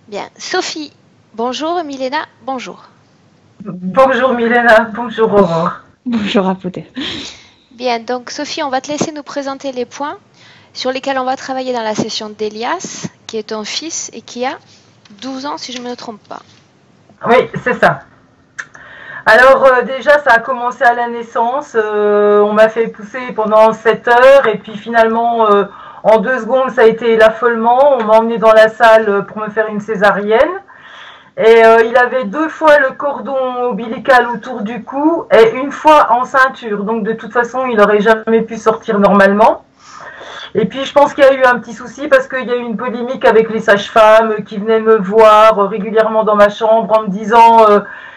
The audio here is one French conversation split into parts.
Bien. Sophie, bonjour. Milena, bonjour. Bonjour Milena, bonjour Aurore. Bonjour à Poutet. Bien, donc Sophie, on va te laisser nous présenter les points sur lesquels on va travailler dans la session d'Elias, qui est ton fils et qui a 12 ans si je ne me trompe pas. Oui, c'est ça. Alors déjà, ça a commencé à la naissance. On m'a fait pousser pendant 7 heures et puis finalement, en 2 secondes, ça a été l'affolement. On m'a emmené dans la salle pour me faire une césarienne. Et il avait 2 fois le cordon ombilical autour du cou et une fois en ceinture. Donc de toute façon, il n'aurait jamais pu sortir normalement. Et puis je pense qu'il y a eu un petit souci parce qu'il y a eu une polémique avec les sages-femmes qui venaient me voir régulièrement dans ma chambre en me disant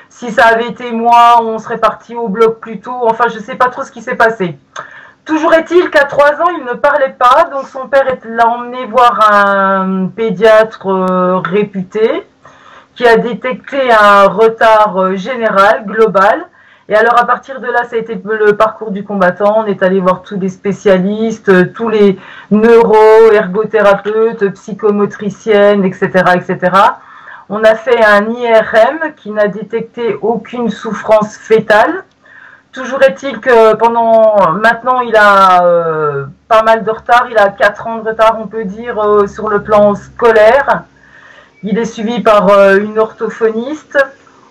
si ça avait été moi, on serait parti au bloc plus tôt. Enfin, je ne sais pas trop ce qui s'est passé. Toujours est-il qu'à 3 ans, il ne parlait pas, donc son père l'a emmené voir un pédiatre réputé qui a détecté un retard général, global. Et alors à partir de là, ça a été le parcours du combattant. On est allé voir tous les spécialistes, tous les neuro, ergothérapeutes, psychomotriciennes, etc., etc. On a fait un IRM qui n'a détecté aucune souffrance fétale. Toujours est-il que maintenant il a pas mal de retard, il a 4 ans de retard on peut dire sur le plan scolaire. Il est suivi par une orthophoniste.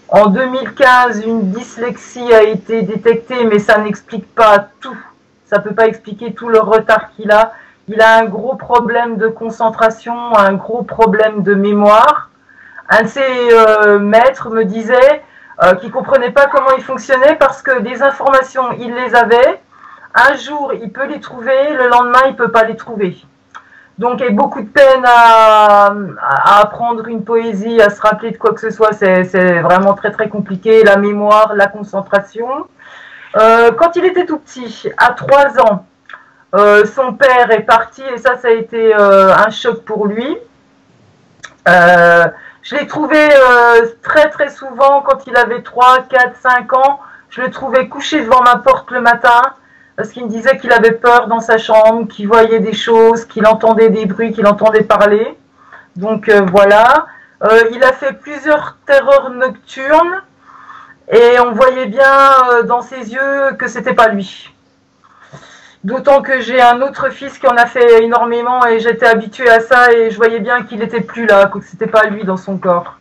En 2015, une dyslexie a été détectée, mais ça n'explique pas tout. Ça ne peut pas expliquer tout le retard qu'il a. Il a un gros problème de concentration, un gros problème de mémoire. Un de ses maîtres me disait qu'il ne comprenait pas comment il fonctionnait parce que des informations, il les avait. Un jour, il peut les trouver, le lendemain, il ne peut pas les trouver. Donc, il y a beaucoup de peine à apprendre une poésie, à se rappeler de quoi que ce soit. C'est vraiment très, très compliqué. La mémoire, la concentration. Quand il était tout petit, à 3 ans, son père est parti et ça a été un choc pour lui. Je l'ai trouvé très, très souvent quand il avait 3, 4, 5 ans. Je le trouvais couché devant ma porte le matin parce qu'il me disait qu'il avait peur dans sa chambre, qu'il voyait des choses, qu'il entendait des bruits, qu'il entendait parler. Donc voilà. Il a fait plusieurs terreurs nocturnes et on voyait bien dans ses yeux que c'était pas lui. D'autant que j'ai un autre fils qui en a fait énormément et j'étais habituée à ça et je voyais bien qu'il n'était plus là, que c'était pas lui dans son corps.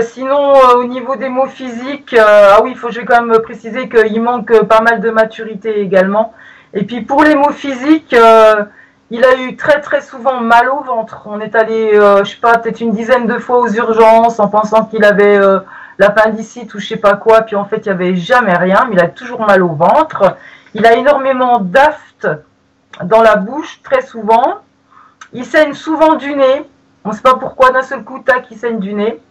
Sinon, au niveau des mots physiques, ah oui, je vais quand même préciser qu'il manque pas mal de maturité également. Et puis pour les mots physiques, il a eu très très souvent mal au ventre. On est allé, je sais pas, peut-être une dizaine de fois aux urgences en pensant qu'il avait l'appendicite ou je sais pas quoi. Puis en fait, il n'y avait jamais rien, mais il a toujours mal au ventre. Il a énormément d'aphte dans la bouche, très souvent. Il saigne souvent du nez. On ne sait pas pourquoi, d'un seul coup, tac, il saigne du nez.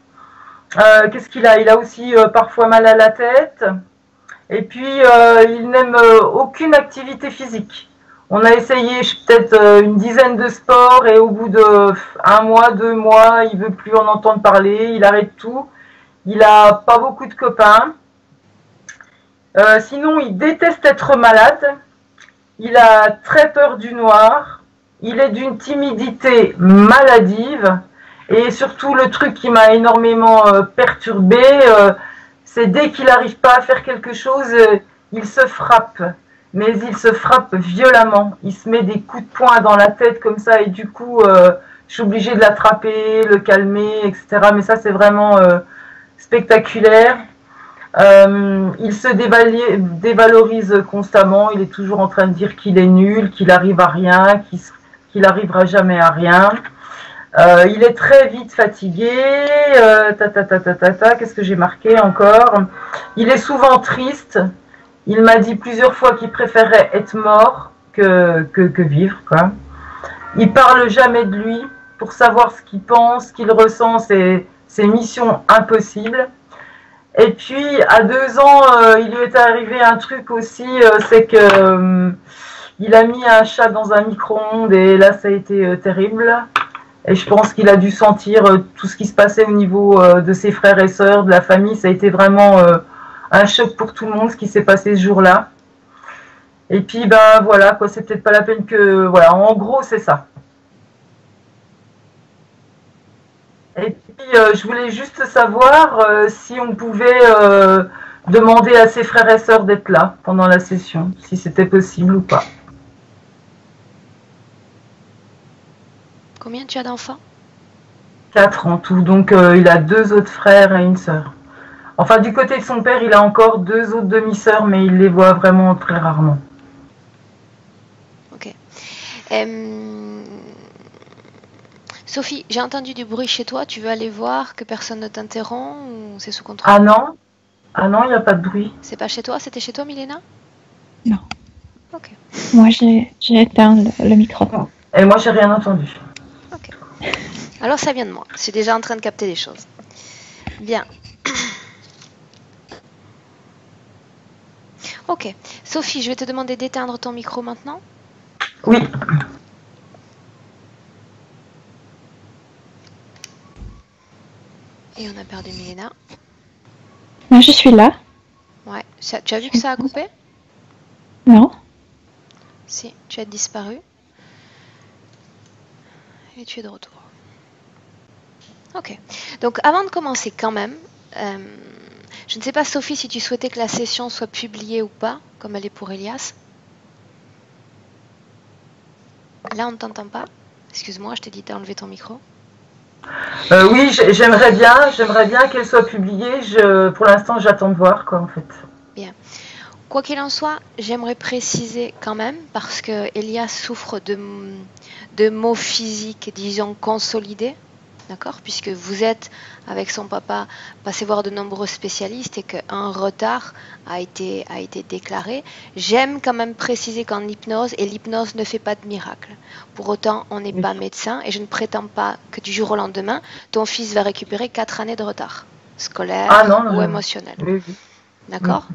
Qu'est-ce qu'il a? Il a aussi parfois mal à la tête. Et puis, il n'aime aucune activité physique. On a essayé peut-être une dizaine de sports et au bout de 1 mois, 2 mois, il veut plus en entendre parler. Il arrête tout. Il a pas beaucoup de copains. Sinon, il déteste être malade. Il a très peur du noir. Il est d'une timidité maladive. Et surtout, le truc qui m'a énormément perturbé, c'est dès qu'il n'arrive pas à faire quelque chose, il se frappe. Mais il se frappe violemment. Il se met des coups de poing dans la tête comme ça et du coup, je suis obligée de l'attraper, le calmer, etc. Mais ça, c'est vraiment spectaculaire. Il se dévalorise constamment. Il est toujours en train de dire qu'il est nul, qu'il arrive à rien, qu'il n'arrivera jamais à rien. Il est très vite fatigué. Qu'est-ce que j'ai marqué encore? Il est souvent triste. Il m'a dit plusieurs fois qu'il préférait être mort que vivre, quoi. Il parle jamais de lui. Pour savoir ce qu'il pense, ce qu'il ressent, c'est mission impossible. Et puis, à 2 ans, il lui est arrivé un truc aussi, c'est que il a mis un chat dans un micro-ondes et là, ça a été terrible. Et je pense qu'il a dû sentir tout ce qui se passait au niveau de ses frères et sœurs, de la famille. Ça a été vraiment un choc pour tout le monde, ce qui s'est passé ce jour-là. Et puis, ben voilà, quoi, c'est peut-être pas la peine que... Voilà, en gros, c'est ça. Et puis, je voulais juste savoir si on pouvait demander à ses frères et sœurs d'être là pendant la session, si c'était possible ou pas. Combien tu as d'enfants? 4 en tout, donc il a 2 autres frères et une sœur. Enfin, du côté de son père, il a encore 2 autres demi-sœurs, mais il les voit vraiment très rarement. Ok. Sophie, j'ai entendu du bruit chez toi. Tu veux aller voir que personne ne t'interrompt ou c'est sous contrôle? Ah non? Ah non, il n'y a pas de bruit. C'est pas chez toi? C'était chez toi, Milena? Non. Ok. Moi, j'ai éteint le micro. Et moi, j'ai rien entendu. Ok. Alors ça vient de moi. Je suis déjà en train de capter des choses. Bien. Ok. Sophie, je vais te demander d'éteindre ton micro maintenant. Oui. Et on a perdu Milena. Non, je suis là. Ouais. Tu as vu que ça a coupé? Non. Si, tu as disparu. Et tu es de retour. Ok. Donc avant de commencer quand même, je ne sais pas Sophie si tu souhaitais que la session soit publiée ou pas, comme elle est pour Elias. Là on ne t'entend pas. Excuse-moi, je t'ai dit d'enlever ton micro. Oui, j'aimerais bien qu'elle soit publiée. Pour l'instant, j'attends de voir, quoi, en fait. Bien. Quoi qu'il en soit, j'aimerais préciser quand même, parce que Elias souffre de maux physiques, disons, consolidés, d'accord? Puisque vous êtes, avec son papa, passé voir de nombreux spécialistes et qu'un retard a été déclaré. J'aime quand même préciser qu'en hypnose, et l'hypnose ne fait pas de miracle. Pour autant, on n'est pas médecin et je ne prétends pas que du jour au lendemain, ton fils va récupérer 4 années de retard, scolaire ou émotionnel. Oui. D'accord?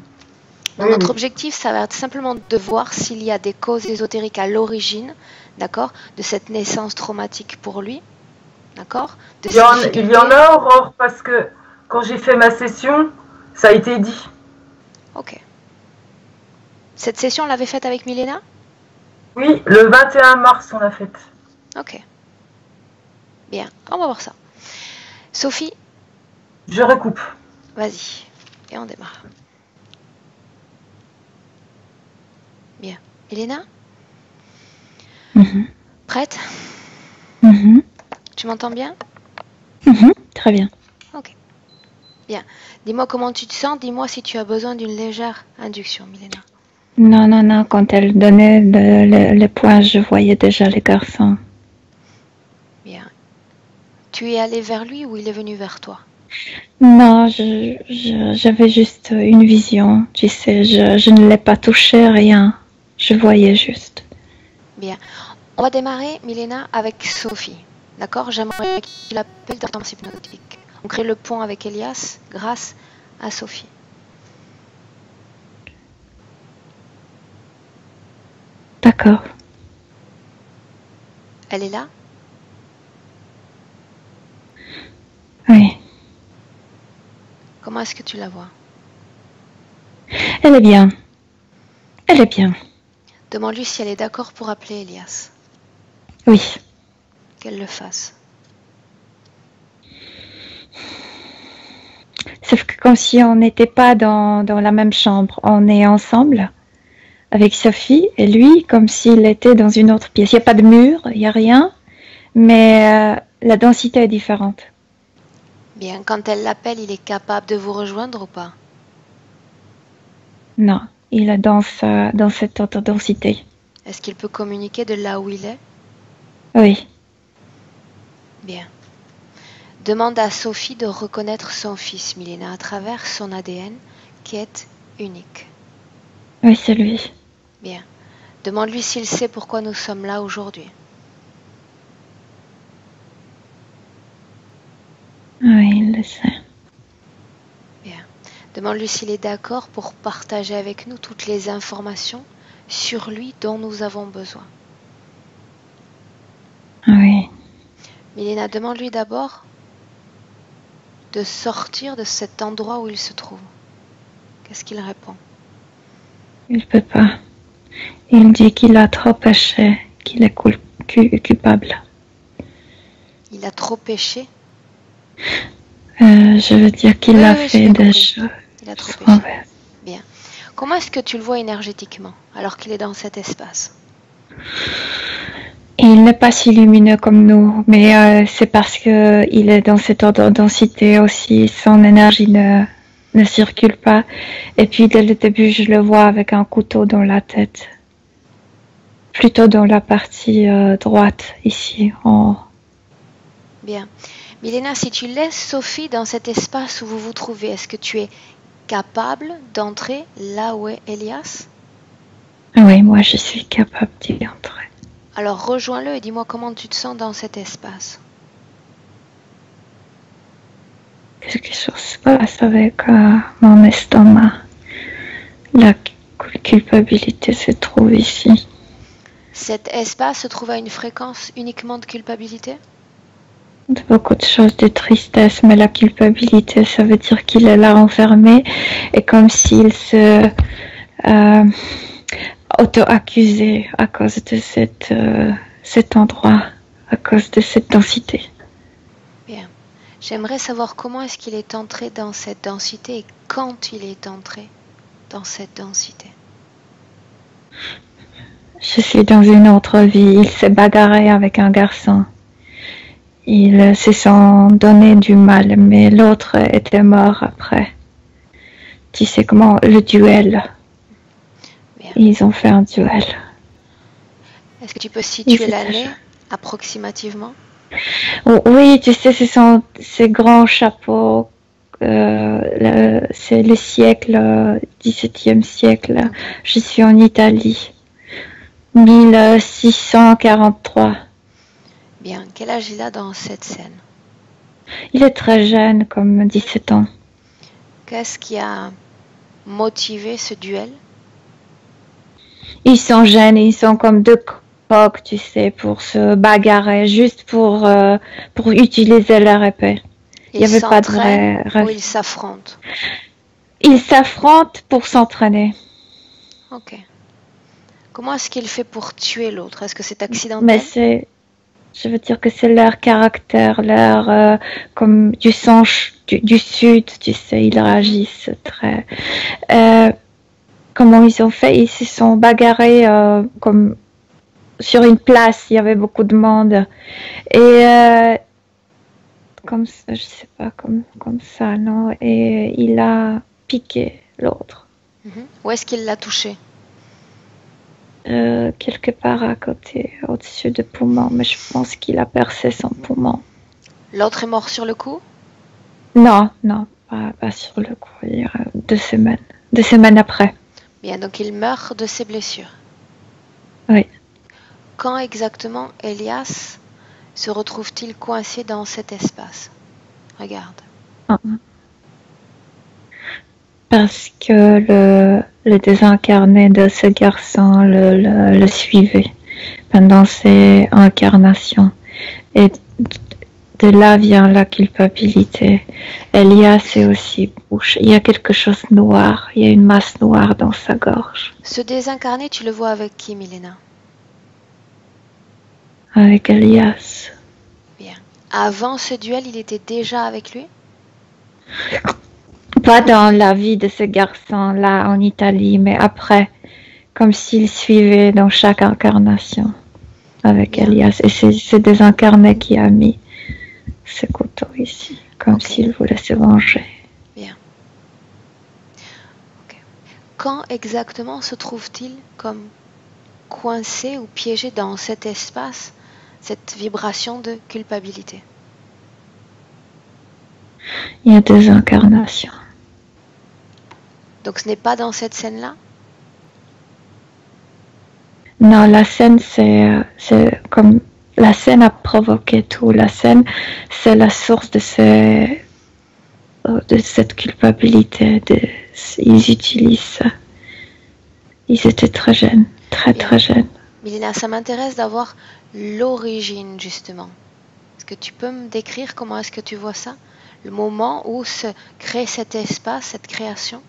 Donc notre objectif, ça va être simplement de voir s'il y a des causes ésotériques à l'origine, d'accord, de cette naissance traumatique pour lui, d'accord. Il y en a, Aurore, parce que quand j'ai fait ma session, ça a été dit. Ok. Cette session, on l'avait faite avec Milena? Oui, le 21 mars, on l'a faite. Ok. Bien, on va voir ça. Sophie? Je recoupe. Vas-y, et on démarre. Bien. Elena? Prête? Tu m'entends bien? Très bien. Ok. Bien. Dis-moi comment tu te sens. Dis-moi si tu as besoin d'une légère induction, Milena. Non. Quand elle donnait les points, je voyais déjà les garçons. Bien. Tu es allé vers lui ou il est venu vers toi? Non, j'avais juste une vision. Tu sais, je ne l'ai pas touché, rien. Je voyais juste. Bien. On va démarrer, Milena, avec Sophie. D'accord? J'aimerais qu'il appelle dans le hypnotique. On crée le pont avec Elias grâce à Sophie. D'accord. Elle est là? Oui. Comment est-ce que tu la vois? Elle est bien. Elle est bien. Demande-lui si elle est d'accord pour appeler Elias. Oui. Qu'elle le fasse. Sauf que comme si on n'était pas dans la même chambre. On est ensemble avec Sophie et lui comme s'il était dans une autre pièce. Il n'y a pas de mur, il n'y a rien, mais la densité est différente. Bien, quand elle l'appelle, il est capable de vous rejoindre ou pas? Non, il est dans cette autre densité. Est-ce qu'il peut communiquer de là où il est? Oui. Bien. Demande à Sophie de reconnaître son fils, Milena, à travers son ADN qui est unique. Oui, c'est lui. Bien. Demande-lui s'il sait pourquoi nous sommes là aujourd'hui. Oui, il le sait. Bien. Demande-lui s'il est d'accord pour partager avec nous toutes les informations sur lui dont nous avons besoin. Oui. Milena, demande-lui d'abord de sortir de cet endroit où il se trouve. Qu'est-ce qu'il répond? Il ne peut pas. Il dit qu'il a trop péché, qu'il est coupable. Il a trop péché? Je veux dire qu'il Oui, a oui, fait j'ai des compris. choses Il a trop péché. mauvaises. Bien. Comment est-ce que tu le vois énergétiquement alors qu'il est dans cet espace? Il n'est pas si lumineux comme nous, mais c'est parce que il est dans cette ordre de densité aussi. Son énergie ne circule pas. Et puis dès le début, je le vois avec un couteau dans la tête. Plutôt dans la partie droite, ici, en haut. Bien. Milena, si tu laisses Sophie dans cet espace où vous vous trouvez, est-ce que tu es capable d'entrer là où est Elias? Oui, moi je suis capable d'y entrer. Alors rejoins-le et dis-moi comment tu te sens dans cet espace. Quelque chose se passe avec mon estomac. La culpabilité se trouve ici. Cet espace se trouve à une fréquence uniquement de culpabilité? De beaucoup de choses, de tristesse, mais la culpabilité, ça veut dire qu'il est là enfermé et comme s'il se auto-accusait à cause de cet endroit, à cause de cette densité. Bien. J'aimerais savoir comment est-ce qu'il est entré dans cette densité et quand il est entré dans cette densité. Je suis dans une autre vie. Il s'est bagarré avec un garçon. Ils se sont donné du mal, mais l'autre était mort après. Tu sais comment, le duel. Bien. Ils ont fait un duel. Est-ce que tu peux situer l'année approximativement? Oui, tu sais, ce sont ces grands chapeaux. C'est le siècle, 17e siècle. Je suis en Italie. 1643. Bien. Quel âge il a dans cette scène? Il est très jeune, comme 17 ans. Qu'est-ce qui a motivé ce duel? Ils sont jeunes, ils sont comme deux coqs, tu sais, pour se bagarrer, juste pour utiliser leur épée. Il n'y avait pas de vrai... Ou ils s'affrontent? Ils s'affrontent pour s'entraîner. Ok. Comment est-ce qu'il fait pour tuer l'autre? Est-ce que c'est accidentel? Mais je veux dire que c'est leur caractère, leur comme du sang du sud, tu sais, ils réagissent très. Comment ils ont fait? Ils se sont bagarrés comme sur une place, il y avait beaucoup de monde et comme ça, je sais pas, comme ça, non? Et il a piqué l'autre. Où est-ce qu'il l'a touché? Quelque part à côté, au-dessus du poumon, mais je pense qu'il a percé son poumon. L'autre est mort sur le coup? Non, pas sur le coup, il y a 2 semaines. 2 semaines après. Bien, donc il meurt de ses blessures. Oui. Quand exactement Elias se retrouve-t-il coincé dans cet espace? Regarde. Parce que le désincarné de ce garçon le suivait pendant ses incarnations. Et de là vient la culpabilité. Elias est aussi bouche. Il y a quelque chose de noir. Il y a une masse noire dans sa gorge. Ce désincarné, tu le vois avec qui, Milena? Avec Elias. Bien. Avant ce duel, il était déjà avec lui? Pas dans la vie de ce garçon-là en Italie, mais après, comme s'il suivait dans chaque incarnation avec Elias. Et c'est ce désincarné qui a mis ce couteau ici, comme s'il voulait se venger. Bien. Quand exactement se trouve-t-il comme coincé ou piégé dans cet espace, cette vibration de culpabilité? Il y a 2 incarnations. Donc ce n'est pas dans cette scène-là? Non, la scène, c'est comme... La scène a provoqué tout. La scène, c'est la source de cette culpabilité. Ils utilisent ça. Ils étaient très jeunes, très jeunes. Milena, ça m'intéresse d'avoir l'origine, justement. Est-ce que tu peux me décrire comment est-ce que tu vois ça? Le moment où se crée cet espace, cette création?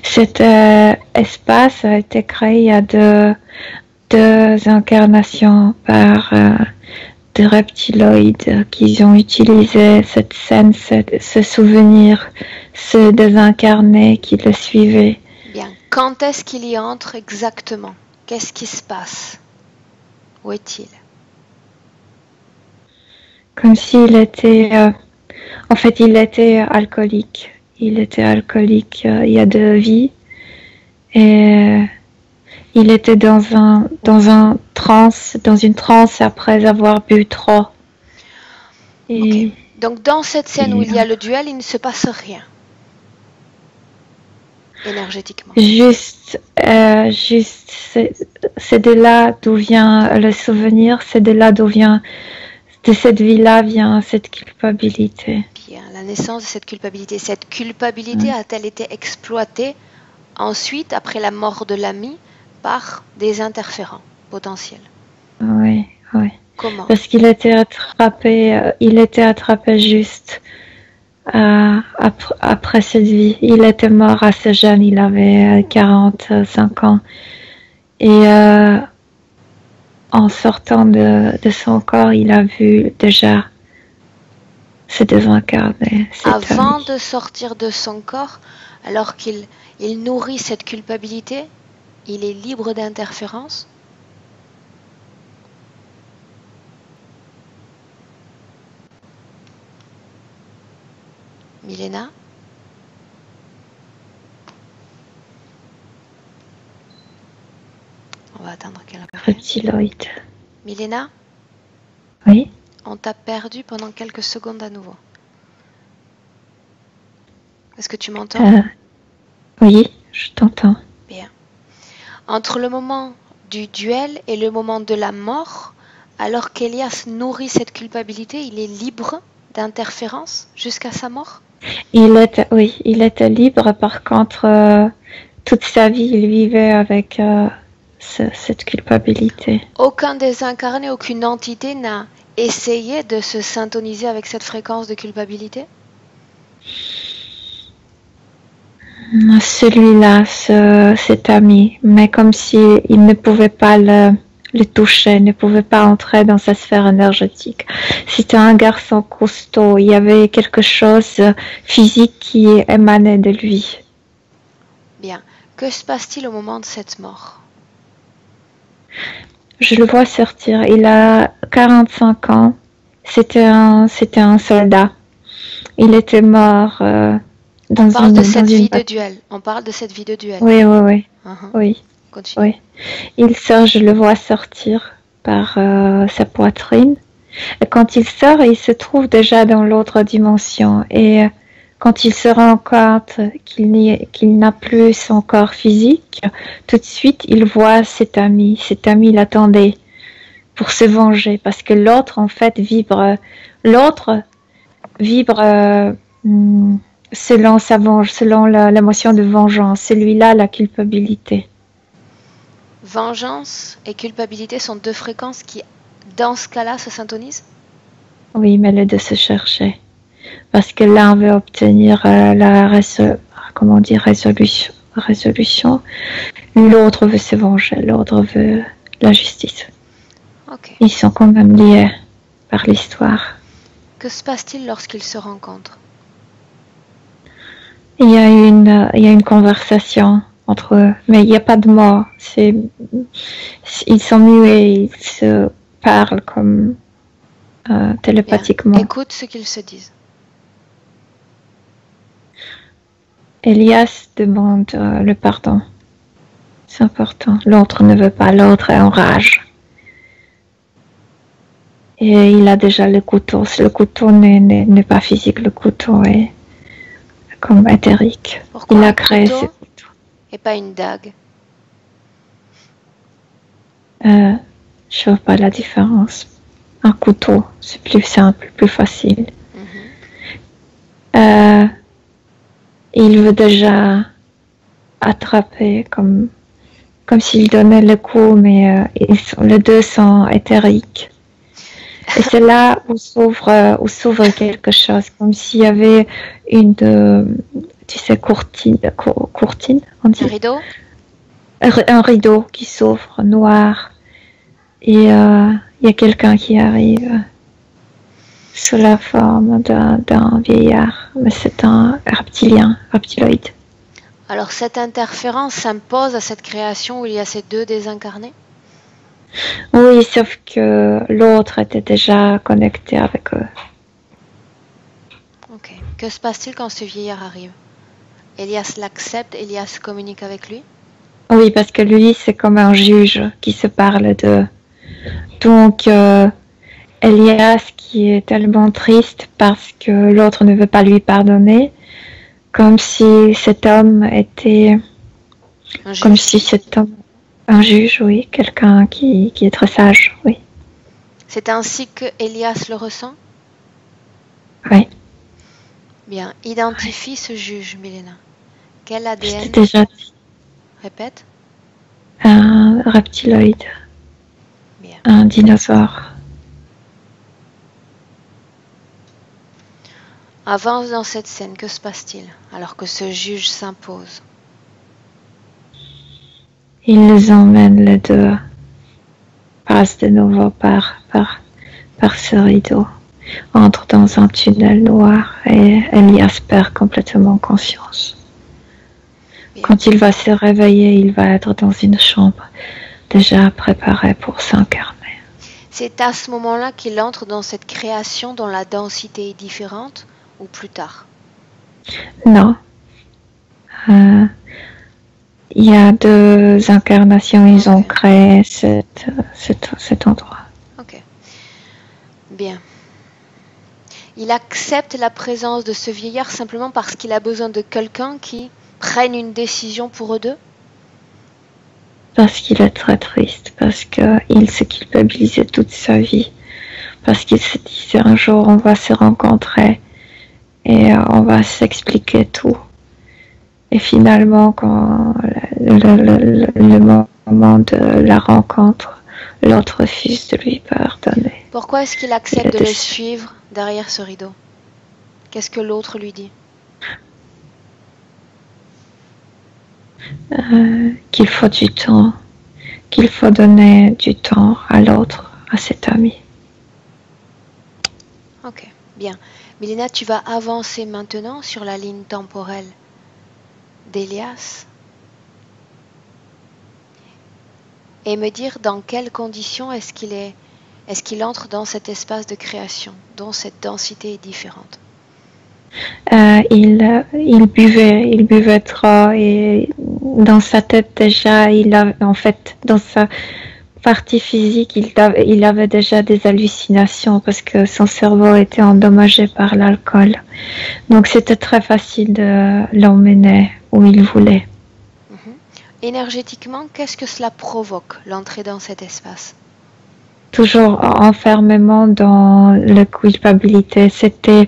Cet espace a été créé il y a deux incarnations par des reptiloïdes qui ont utilisé cette scène, ce souvenir, ce désincarné qui le suivait. Bien. Quand est-ce qu'il y entre exactement? Qu'est-ce qui se passe? Où est-il? Comme s'il était... en fait, il était alcoolique. Il était alcoolique il y a 2 vies. Et il était dans une transe après avoir bu trop. Et, okay. Donc dans cette scène où il y a le duel, il ne se passe rien énergétiquement. Juste, c'est de là d'où vient le souvenir, c'est de là d'où vient, de cette vie-là vient cette culpabilité. Bien, la naissance de cette culpabilité. Cette culpabilité a-t-elle été exploitée ensuite, après la mort de l'ami, par des interférents potentiels? Oui, oui. Comment? Parce qu'il était attrapé juste après cette vie. Il était mort assez jeune, il avait 45 ans. Et en sortant de son corps, il a vu déjà se désincarner. Avant de sortir de son corps, alors qu'il nourrit cette culpabilité, il est libre d'interférence? Milena? On va attendre qu'elle revienne. Reptiloïde. Milena? Oui? On t'a perdu pendant quelques secondes à nouveau. Est-ce que tu m'entends? Oui, je t'entends. Bien. Entre le moment du duel et le moment de la mort, alors qu'Elias nourrit cette culpabilité, il est libre d'interférence jusqu'à sa mort? Il était libre. Par contre, toute sa vie, il vivait avec cette culpabilité. Aucun désincarné, aucune entité n'a essayé de se syntoniser avec cette fréquence de culpabilité? Celui-là, cet ami, mais comme si il ne pouvait pas le toucher, ne pouvait pas entrer dans sa sphère énergétique. C'était un garçon costaud, il y avait quelque chose physique qui émanait de lui. Bien. Que se passe-t-il au moment de cette mort? Je le vois sortir, il a 45 ans, c'était un soldat. Il était mort On parle de cette vie de duel. On parle de cette vie de duel. Oui, oui, oui. Oui. Continue. Oui. Il sort, je le vois sortir par sa poitrine. Et quand il sort, il se trouve déjà dans l'autre dimension. Et quand il se rend compte qu'il n'a plus son corps physique, tout de suite, il voit cet ami. Cet ami l'attendait pour se venger. Parce que l'autre, en fait, vibre selon l'émotion de vengeance. Celui-là, la culpabilité. Vengeance et culpabilité sont 2 fréquences qui, dans ce cas-là, se syntonisent? Oui, mais les 2 se cherchaient. Parce que l'un veut obtenir résolution. L'autre veut se venger. L'autre veut la justice. Okay. Ils sont quand même liés par l'histoire. Que se passe-t-il lorsqu'ils se rencontrent? Il y a une conversation entre eux, mais il n'y a pas de mots. Ils sont muets, ils se parlent comme télépathiquement. Bien. Écoute ce qu'ils se disent. Elias demande le pardon. C'est important. L'autre ne veut pas, l'autre est en rage. Et il a déjà le couteau. Le couteau n'est pas physique, le couteau est comme éthérique. Pourquoi il a créé ce couteau. Et pas une dague? Je vois pas la différence. Un couteau, c'est plus simple, plus facile. Il veut déjà attraper comme s'il donnait le coup, mais les 2 sont éthériques. Et c'est là où s'ouvre quelque chose, comme s'il y avait courtine, on dit. Un rideau? Un rideau qui s'ouvre, noir. Et Il y a quelqu'un qui arrive sous la forme d'un vieillard, mais c'est un reptiloïde. Alors cette interférence s'impose à cette création où il y a ces deux désincarnés? Oui, sauf que l'autre était déjà connecté avec eux. Ok. Que se passe-t-il quand ce vieillard arrive? Elias l'accepte, Elias communique avec lui? Oui, parce que lui, c'est comme un juge qui se parle d'eux. Donc, Elias, qui est tellement triste parce que l'autre ne veut pas lui pardonner, comme si cet homme était... Un juge? Comme si cet homme... Un juge, oui, quelqu'un qui est très sage, oui. C'est ainsi que Elias le ressent? Oui. Bien. Identifie ce juge, Milena. Quel ADN? C'était déjà Répète. un reptiloïde. Bien. Un dinosaure. Avance dans cette scène, que se passe-t-il alors que ce juge s'impose? Il les emmène les deux. Passe de nouveau par ce rideau. Entre dans un tunnel noir et Elias perd complètement conscience. Bien. Quand il va se réveiller, il va être dans une chambre déjà préparée pour s'incarner. C'est à ce moment-là qu'il entre dans cette création dont la densité est différente ou plus tard? Non. Il y a deux incarnations, ils ont créé cet endroit. Ok. Bien. Il accepte la présence de ce vieillard simplement parce qu'il a besoin de quelqu'un qui prenne une décision pour eux deux? Parce qu'il est très triste, parce qu'il se culpabilisait toute sa vie, parce qu'il se disait un jour on va se rencontrer et on va s'expliquer tout. Et finalement, quand le moment de la rencontre, l'autre refuse de lui pardonner. Pourquoi est-ce qu'il accepte de le suivre derrière ce rideau? Qu'est-ce que l'autre lui dit? Qu'il faut du temps, qu'il faut donner du temps à l'autre, à cet ami. Ok, bien. Milena, tu vas avancer maintenant sur la ligne temporelle d'Elias et me dire dans quelles conditions est-ce qu'il entre dans cet espace de création, dont cette densité est différente. Il buvait trop et dans sa tête déjà, en fait, dans sa partie physique, il avait déjà des hallucinations parce que son cerveau était endommagé par l'alcool. Donc c'était très facile de l'emmener où il voulait. Énergétiquement, qu'est-ce que cela provoque, l'entrée dans cet espace? Toujours enfermement dans la culpabilité. C'était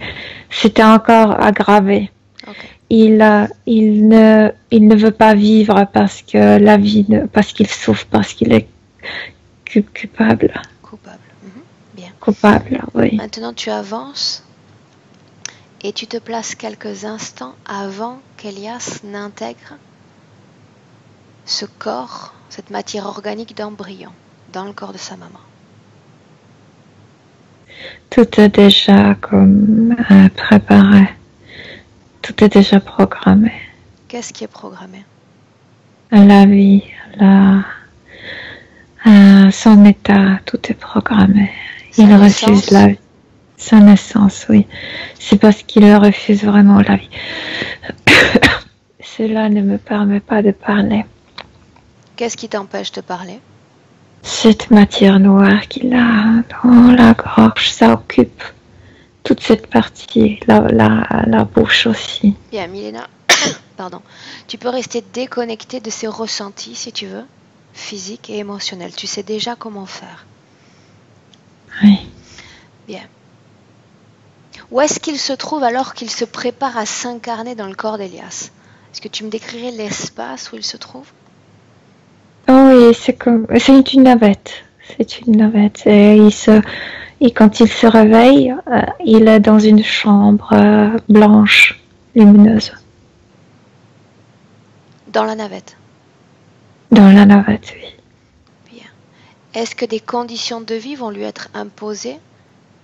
encore aggravé. Okay. Il ne veut pas vivre parce qu'il souffre, parce qu'il est coupable. Bien. Coupable, oui. Maintenant, tu avances et tu te places quelques instants avant qu'Elias n'intègre ce corps, cette matière organique d'embryon dans le corps de sa maman. Tout est déjà comme préparé. Tout est déjà programmé. Qu'est-ce qui est programmé? La vie, son état, tout est programmé. Il refuse la vie. Sa naissance, oui. C'est parce qu'il refuse vraiment la vie. Cela ne me permet pas de parler. Qu'est-ce qui t'empêche de parler? Cette matière noire qu'il a dans la gorge, ça occupe toute cette partie, la bouche aussi. Bien, Milena, pardon. Tu peux rester déconnecté de ces ressentis, si tu veux, physiques et émotionnels. Tu sais déjà comment faire. Oui. Bien. Où est-ce qu'il se trouve alors qu'il se prépare à s'incarner dans le corps d'Elias? Est-ce que tu me décrirais l'espace où il se trouve? Oui, c'est une navette. C'est une navette. Et quand il se réveille, il est dans une chambre blanche, lumineuse. Dans la navette? Dans la navette, oui. Bien. est-ce que des conditions de vie vont lui être imposées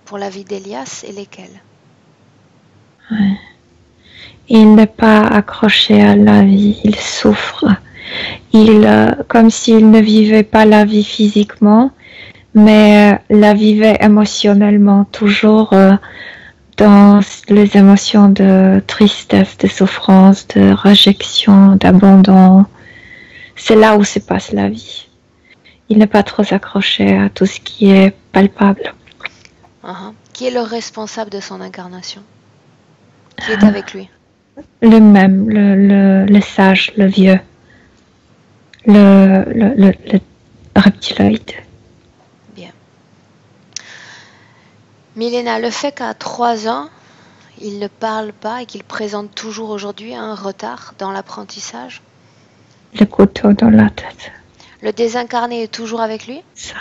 pour la vie d'Elias et lesquelles? Ouais. Il n'est pas accroché à la vie, il souffre. Comme s'il ne vivait pas la vie physiquement, mais la vivait émotionnellement, toujours dans les émotions de tristesse, de souffrance, de réjection, d'abandon. C'est là où se passe la vie. Il n'est pas trop accroché à tout ce qui est palpable. Qui est le responsable de son incarnation? Qui est avec lui? Le même, le sage, le vieux, le reptiloïde. Bien. Milena, le fait qu'à 3 ans, il ne parle pas et qu'il présente toujours aujourd'hui un retard dans l'apprentissage? Le couteau dans la tête. Le désincarné est toujours avec lui? Ça.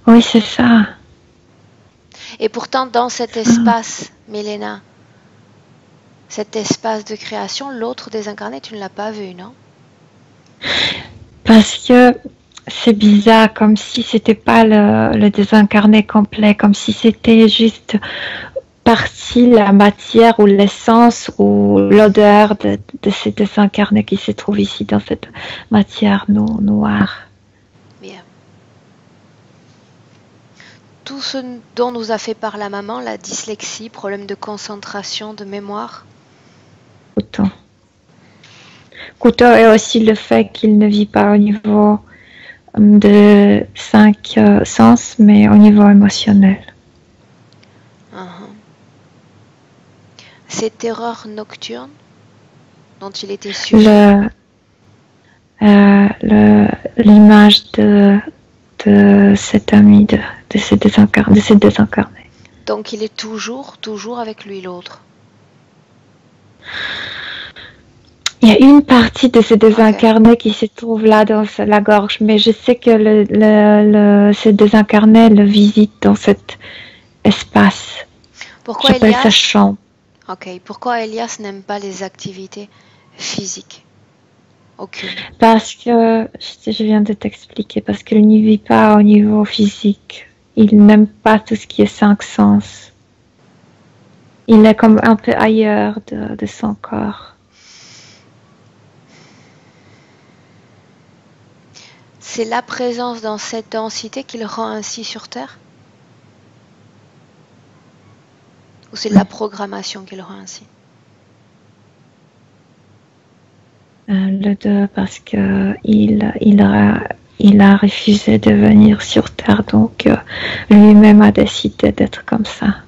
Oui, c'est ça. Et pourtant, dans cet espace, Milena, cet espace de création, l'autre désincarné, tu ne l'as pas vu, non? Parce que c'est bizarre, comme si c'était pas le désincarné complet, comme si c'était juste partie la matière ou l'essence ou l'odeur de ces désincarnés qui se trouve ici dans cette matière noire. Bien. Tout ce dont nous a fait part la maman, la dyslexie, problème de concentration, de mémoire. Couteau est aussi le fait qu'il ne vit pas au niveau de 5 sens, mais au niveau émotionnel. Ces terreurs nocturnes dont il était sujet. L'image de cet ami, de ces désincarnés. Donc il est toujours avec lui, l'autre. Il y a une partie de ces désincarnés qui se trouve là dans la gorge, mais je sais que ces désincarnés le visitent dans cet espace. Pourquoi J'appelle ça chambre. Ok. Pourquoi Elias n'aime pas les activités physiques? Aucune. Parce que, je viens de t'expliquer, parce qu'il n'y vit pas au niveau physique. Il n'aime pas tout ce qui est 5 sens. Il est comme un peu ailleurs de son corps. C'est la présence dans cette densité qui le rend ainsi sur Terre? Ou c'est la programmation qui le rend ainsi? Le 2, parce que il a refusé de venir sur Terre, donc lui-même a décidé d'être comme ça.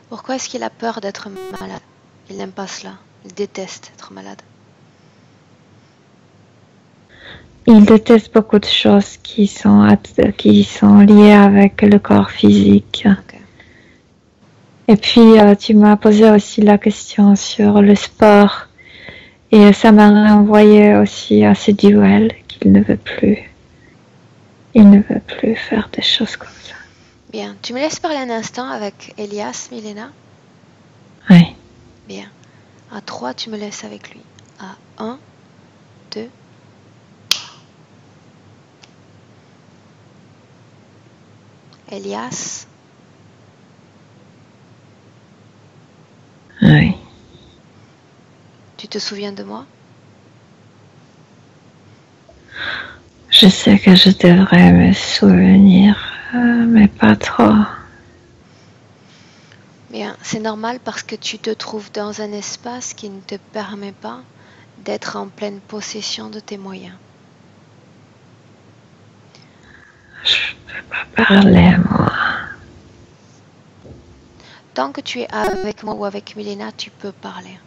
Pourquoi est-ce qu'il a peur d'être malade? Il n'aime pas cela. Il déteste être malade. Il déteste beaucoup de choses qui sont liées avec le corps physique. Okay. Et puis, tu m'as posé aussi la question sur le sport. Et ça m'a renvoyé aussi à ce duel qu'il ne veut plus. Il ne veut plus faire des choses comme ça. Bien. Tu me laisses parler un instant avec Elias, Milena? Oui. Bien. À 3, tu me laisses avec lui. À 1, 2. Elias. Oui. Tu te souviens de moi? Je sais que je devrais me souvenir, mais pas trop. Bien, c'est normal parce que tu te trouves dans un espace qui ne te permet pas d'être en pleine possession de tes moyens. Je ne peux pas parler, moi. Tant que tu es avec moi ou avec Milena, tu peux parler.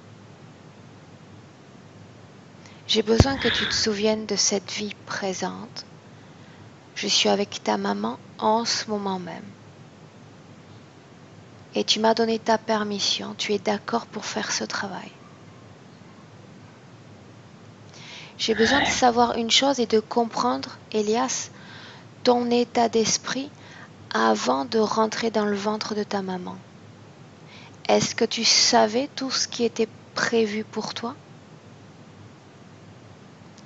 J'ai besoin que tu te souviennes de cette vie présente. Je suis avec ta maman en ce moment même. Et tu m'as donné ta permission. Tu es d'accord pour faire ce travail. J'ai besoin de savoir une chose et de comprendre, Elias, ton état d'esprit avant de rentrer dans le ventre de ta maman. Est-ce que tu savais tout ce qui était prévu pour toi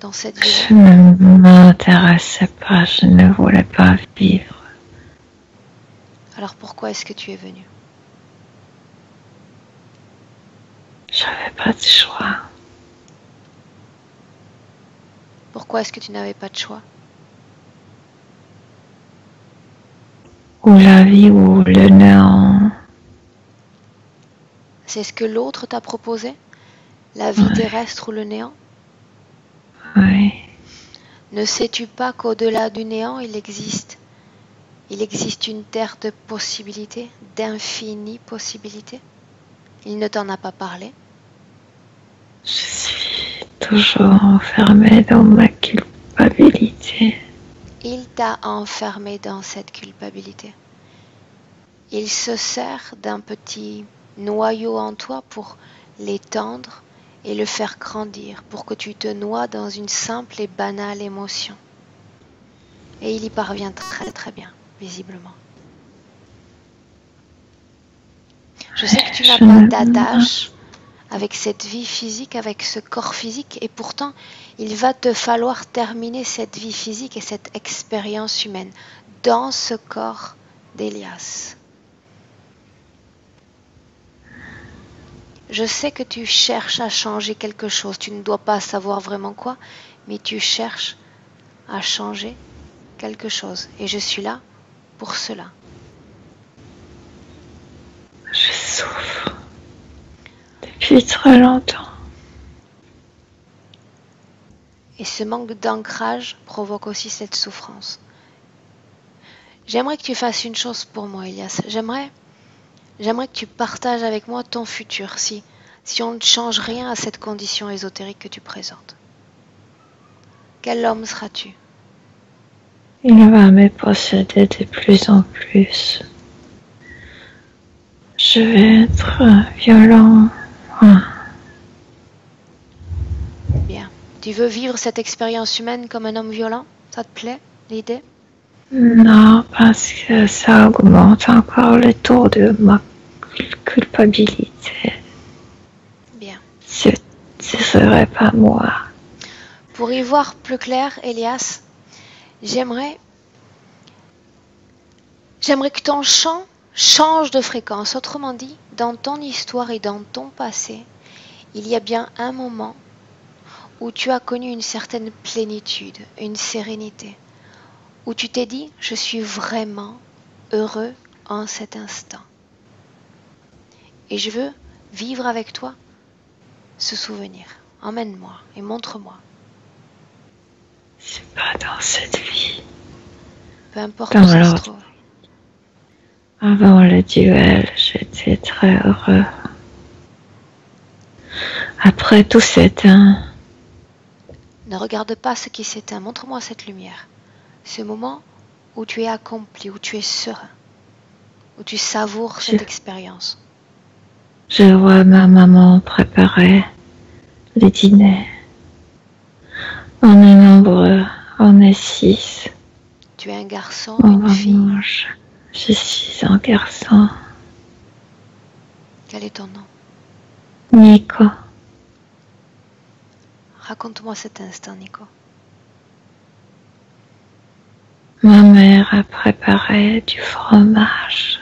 dans cette vie-là? Je ne m'intéressais pas, je ne voulais pas vivre. Alors pourquoi est-ce que tu es venu? J'avais pas de choix. Pourquoi est-ce que tu n'avais pas de choix? Ou la vie ou le néant. C'est ce que l'autre t'a proposé? La vie terrestre ou le néant? Oui. Ne sais-tu pas qu'au-delà du néant, il existe une terre de possibilités, d'infinies possibilités? Il ne t'en a pas parlé? Je suis toujours enfermée dans ma culpabilité. Il t'a enfermé dans cette culpabilité. Il se sert d'un petit noyau en toi pour l'étendre et le faire grandir, pour que tu te noies dans une simple et banale émotion. Et il y parvient très très bien, visiblement. Je sais que tu n'as pas d'attache avec cette vie physique, avec ce corps physique, et pourtant, il va te falloir terminer cette vie physique et cette expérience humaine dans ce corps d'Elias. Je sais que tu cherches à changer quelque chose, tu ne dois pas savoir vraiment quoi, mais tu cherches à changer quelque chose, et je suis là pour cela. Je souffre depuis très longtemps. Et ce manque d'ancrage provoque aussi cette souffrance. J'aimerais que tu fasses une chose pour moi, Elias. J'aimerais que tu partages avec moi ton futur, si on ne change rien à cette condition ésotérique que tu présentes. Quel homme seras-tu? Il va me posséder de plus en plus. Je vais être violent. Bien. Tu veux vivre cette expérience humaine comme un homme violent? Ça te plaît, l'idée? Non, parce que ça augmente encore le taux de ma culpabilité. Bien. Ce serait pas moi. Pour y voir plus clair, Elias, j'aimerais que ton chant change de fréquence. Autrement dit, dans ton histoire et dans ton passé, il y a bien un moment où tu as connu une certaine plénitude, une sérénité, où tu t'es dit, je suis vraiment heureux en cet instant. Et je veux vivre avec toi ce souvenir. Emmène-moi et montre-moi. C'est pas dans cette vie. Peu importe où ça se trouve. Avant le duel, j'étais très heureux. Après tout s'éteint. Ne regarde pas ce qui s'éteint. Montre-moi cette lumière. Ce moment où tu es accompli, où tu es serein, où tu savoures cette expérience. Je vois ma maman préparer le dîner. On est nombreux, on est 6. Tu es un garçon, On une fille. Mange. Je suis un garçon. Quel est ton nom? Nico. Raconte-moi cet instant, Nico. Ma mère a préparé du fromage.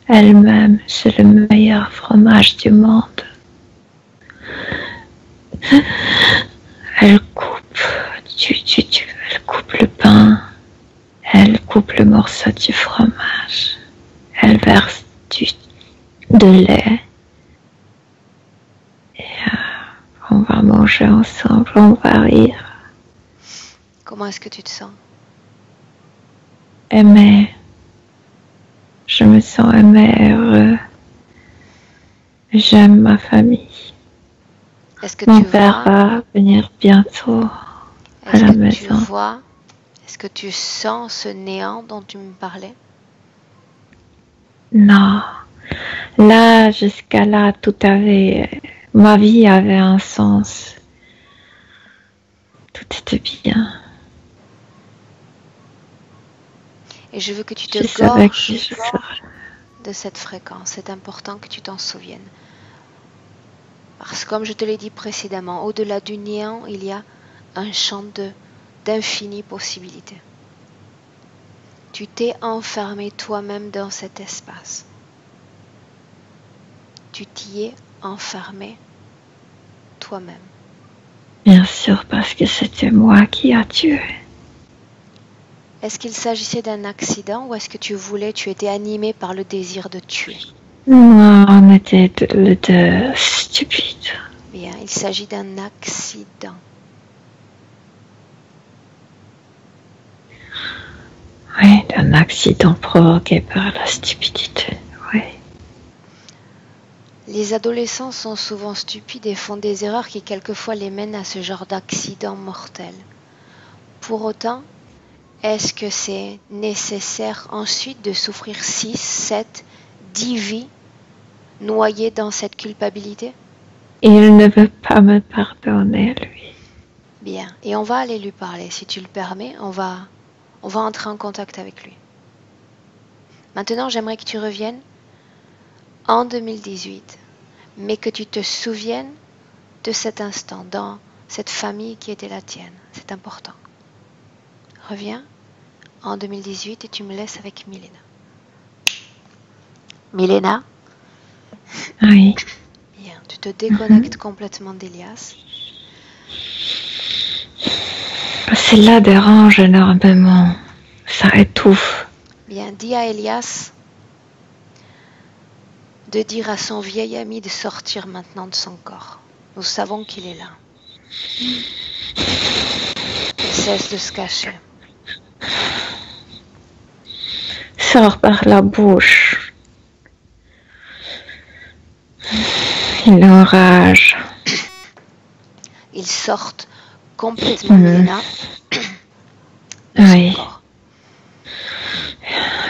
Elle-même, c'est le meilleur fromage du monde. Elle coupe le pain. Elle coupe le morceau du fromage. Elle verse de lait. Et on va manger ensemble, on va rire. Comment est-ce que tu te sens? Aimé. Je me sens aimé, heureux. J'aime ma famille. Est-ce que Mon tu père va venir bientôt à la maison. Est-ce que tu sens ce néant dont tu me parlais? Non. Là, jusqu'à là, ma vie avait un sens. Tout était bien. Et je veux que tu te gorges de cette fréquence. C'est important que tu t'en souviennes. Parce que comme je te l'ai dit précédemment, au-delà du néant, il y a un champ d'infinies possibilités. Tu t'es enfermé toi-même dans cet espace. Tu t'y es enfermé toi-même. Bien sûr, parce que c'était moi qui a tué. Est-ce qu'il s'agissait d'un accident ou est-ce que tu étais animé par le désir de tuer? Non, on était tous deux stupides. Bien, il s'agit d'un accident. Oui, d'un accident provoqué par la stupidité. Oui. Les adolescents sont souvent stupides et font des erreurs qui quelquefois les mènent à ce genre d'accident mortel. Pour autant, est-ce que c'est nécessaire ensuite de souffrir 6, 7, 10 vies noyées dans cette culpabilité? Il ne veut pas me pardonner, lui. Bien, et on va aller lui parler. Si tu le permets, on va entrer en contact avec lui. Maintenant, j'aimerais que tu reviennes en 2018, mais que tu te souviennes de cet instant, dans cette famille qui était la tienne. C'est important. Reviens en 2018 et tu me laisses avec Milena. Milena? Oui. Bien, tu te déconnectes complètement d'Elias. Cela dérange énormément. Ça étouffe. Bien, dis à Elias de dire à son vieil ami de sortir maintenant de son corps. Nous savons qu'il est là. Il cesse de se cacher. Sors par la bouche. Il enrage. Ils sortent complètement Milena de Oui. son corps.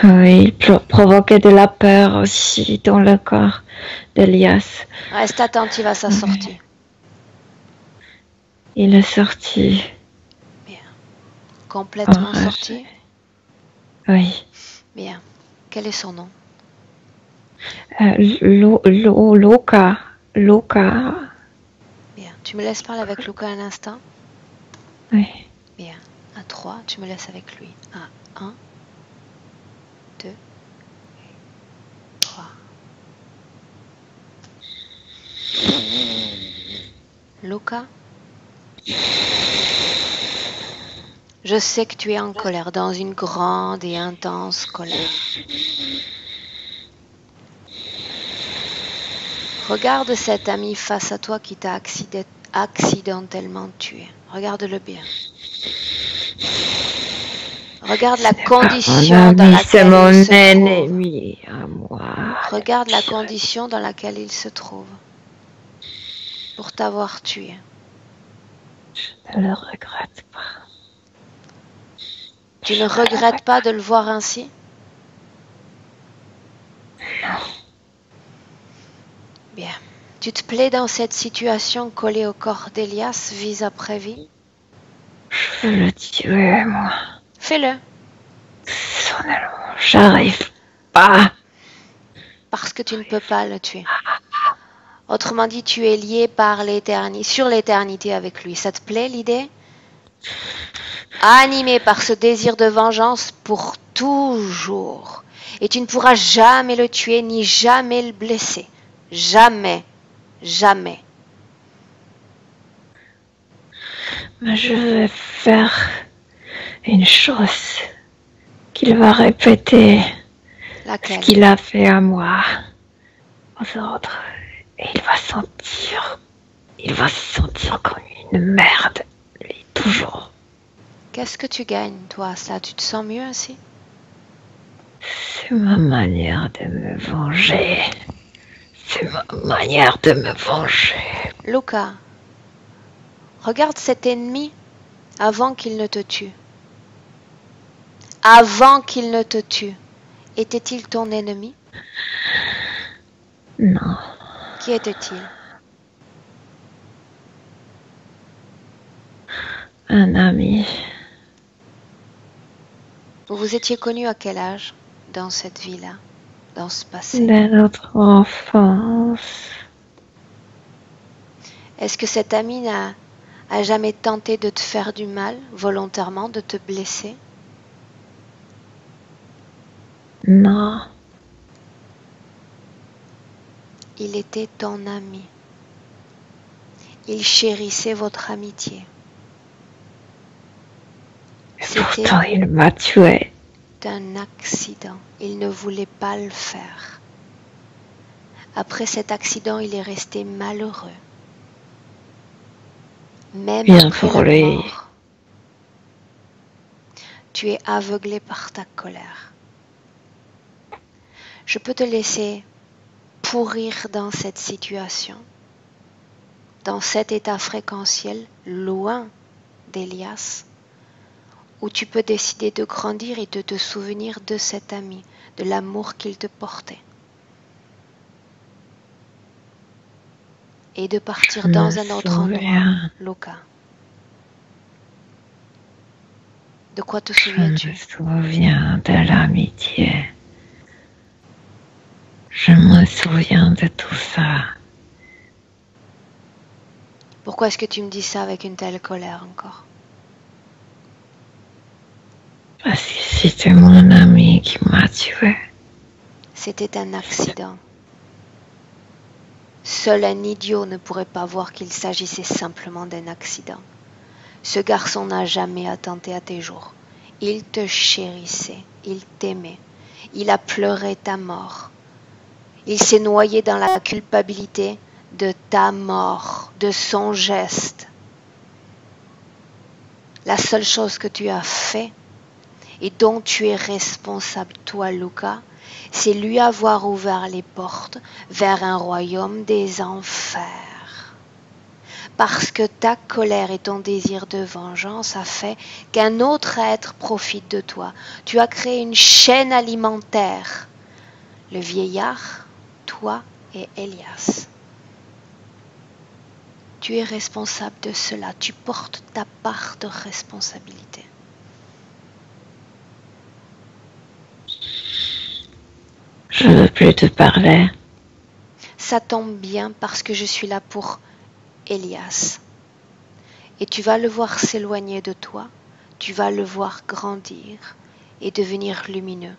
Oui, il provoquait de la peur aussi dans le corps d'Elias. Reste attentive à sa sortie. Il est sorti. Bien. Complètement Enragé. sorti? Oui. Bien. Quel est son nom? Luca. Luca. Bien. Tu me laisses parler avec Luca un instant? Oui. Bien. À 3, tu me laisses avec lui. À 1, 2, 3. Luca? Je sais que tu es en colère, dans une grande et intense colère. Regarde cet ami face à toi qui t'a accidentellement tué. Regarde-le bien. Regarde la condition dans laquelle il se trouve. C'est mon ennemi à moi. Regarde la condition dans laquelle il se trouve pour t'avoir tué. Je ne le regrette pas. Tu ne regrettes pas de le voir ainsi? Non. Bien. Tu te plais dans cette situation collée au corps d'Elias, vis après vie? Je veux le tuer, moi. Fais-le. Personnellement, j'arrive pas. Parce que tu ne peux pas le tuer. Autrement dit, tu es lié par sur l'éternité avec lui. Ça te plaît l'idée? Animé par ce désir de vengeance pour toujours. Et tu ne pourras jamais le tuer ni jamais le blesser. Jamais. Jamais. Mais je vais faire une chose qu'il va répéter. Laquelle? Ce qu'il a fait à moi, aux autres. Et il va se sentir comme une merde, lui, toujours. Qu'est-ce que tu gagnes, toi, ça? Tu te sens mieux ainsi? C'est ma manière de me venger. C'est ma manière de me venger. Luca, regarde cet ennemi avant qu'il ne te tue. Avant qu'il ne te tue, était-il ton ennemi? Non. Qui était-il? Un ami. Vous vous étiez connus à quel âge dans cette vie-là, dans ce passé? De notre enfance. Est-ce que cet ami a jamais tenté de te faire du mal volontairement, de te blesser? Non. Il était ton ami. Il chérissait votre amitié. Et pourtant, il m'a tué. Un accident. Il ne voulait pas le faire. Après cet accident, il est resté malheureux. Même Bien après pour la lui. mort. Tu es aveuglé par ta colère. Je peux te laisser pourrir dans cette situation, dans cet état fréquentiel, loin d'Elias, où tu peux décider de grandir et de te souvenir de cet ami, de l'amour qu'il te portait. Et de partir dans un autre endroit, Luca. De quoi te souviens-tu? Je me souviens de l'amitié. Je me souviens de tout ça. Pourquoi est-ce que tu me dis ça avec une telle colère encore? Parce que c'était mon ami qui m'a tué. C'était un accident. Seul un idiot ne pourrait pas voir qu'il s'agissait simplement d'un accident. Ce garçon n'a jamais attenté à tes jours. Il te chérissait, il t'aimait, il a pleuré ta mort. Il s'est noyé dans la culpabilité de ta mort, de son geste. La seule chose que tu as fait et dont tu es responsable, toi, Luca, c'est lui avoir ouvert les portes vers un royaume des enfers. Parce que ta colère et ton désir de vengeance a fait qu'un autre être profite de toi. Tu as créé une chaîne alimentaire. Le vieillard, toi et Elias. Tu es responsable de cela. Tu portes ta part de responsabilité. Je ne veux plus te parler. Ça tombe bien parce que je suis là pour Elias. Et tu vas le voir s'éloigner de toi, tu vas le voir grandir et devenir lumineux.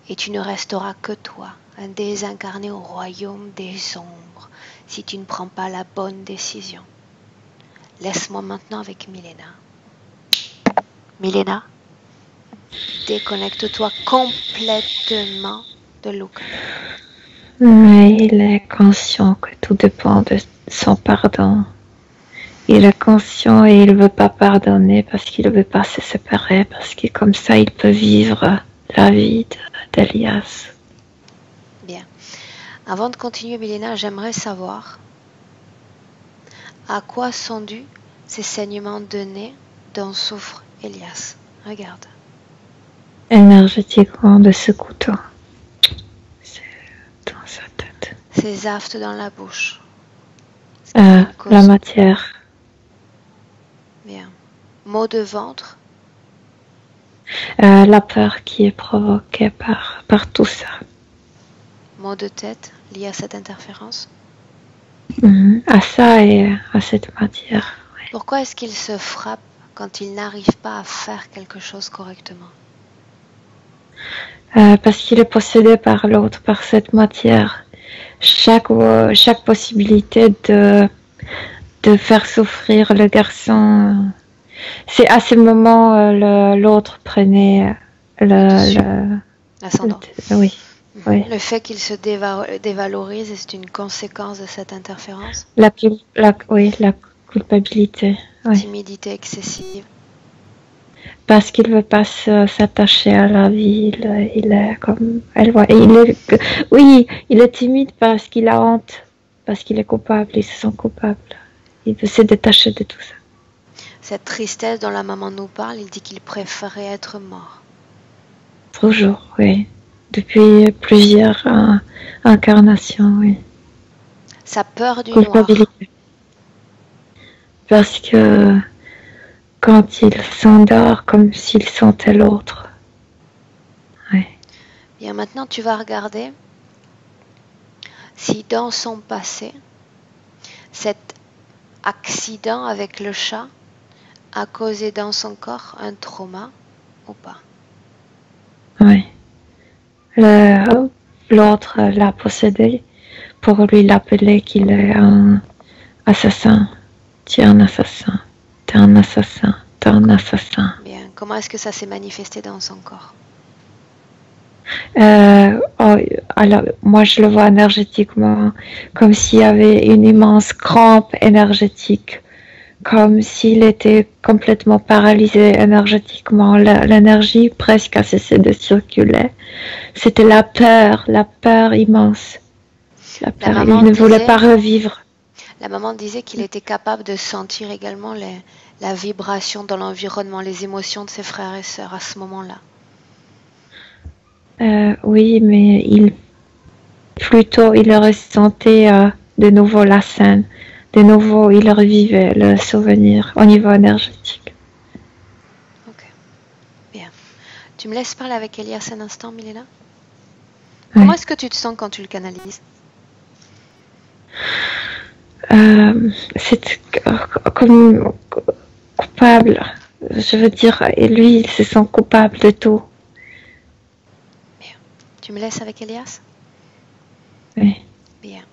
Et tu ne resteras que toi, un désincarné au royaume des ombres, si tu ne prends pas la bonne décision. Laisse-moi maintenant avec Milena. Milena, déconnecte-toi complètement de Luca. Mais il est conscient que tout dépend de son pardon. Il est conscient et il ne veut pas pardonner parce qu'il ne veut pas se séparer, parce que comme ça il peut vivre la vie d'Elias. Bien. Avant de continuer, Milena, j'aimerais savoir à quoi sont dus ces saignements de nez dont souffre Elias. Regarde. Énergétiquement de ce couteau. C'est dans sa tête. Ces aftes dans la bouche. La matière. Bien. Maux de ventre. La peur qui est provoquée par tout ça. Maux de tête liés à cette interférence. À ça et à cette matière. Oui. Pourquoi est-ce qu'il se frappe quand il n'arrive pas à faire quelque chose correctement? Parce qu'il est possédé par l'autre, par cette matière. Chaque possibilité de faire souffrir le garçon, c'est à ce moment l'autre prenait l'ascendant. Oui. Le fait qu'il se dévalorise, c'est une conséquence de cette interférence? La culpabilité. Oui. Timidité excessive. Parce qu'il veut pas s'attacher à la vie, il est comme il est timide parce qu'il a honte, parce qu'il est coupable, il se sent coupable. Il veut se détacher de tout ça. Cette tristesse dont la maman nous parle, il dit qu'il préférait être mort. Toujours, oui. Depuis plusieurs incarnations, oui. Sa peur du noir. Parce que quand il s'endort, comme s'il sentait l'autre. Oui. Bien, maintenant tu vas regarder si dans son passé, cette accident avec le chat a causé dans son corps un trauma ou pas? Oui. L'autre l'a possédé pour lui l'appeler qu'il est un assassin. Tu es un assassin. Tu es un assassin. Tu es un assassin. Bien. Comment est-ce que ça s'est manifesté dans son corps? Alors, moi, je le vois énergétiquement, comme s'il y avait une immense crampe énergétique, comme s'il était complètement paralysé énergétiquement. L'énergie presque a cessé de circuler. C'était la peur immense. La peur, il ne voulait pas revivre. La maman disait qu'il était capable de sentir également la vibration dans l'environnement, les émotions de ses frères et sœurs à ce moment-là. Oui, mais il ressentait de nouveau la scène. De nouveau, il revivait le souvenir au niveau énergétique. Ok, bien. Tu me laisses parler avec Elias un instant, Milena? Oui. Comment est-ce que tu te sens quand tu le canalises? C'est comme coupable. Je veux dire, et lui, il se sent coupable de tout. Bien. Tu me laisses avec Elias? Oui. Bien.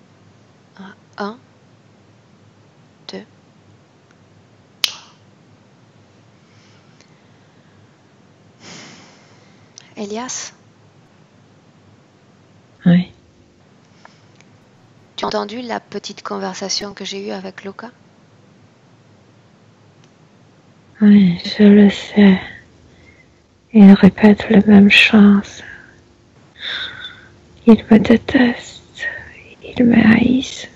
1, 2, 3. Elias? Oui. Tu as entendu la petite conversation que j'ai eue avec Luca? Oui, je le sais. Il répète les mêmes choses. Il me déteste. Il me haïsse.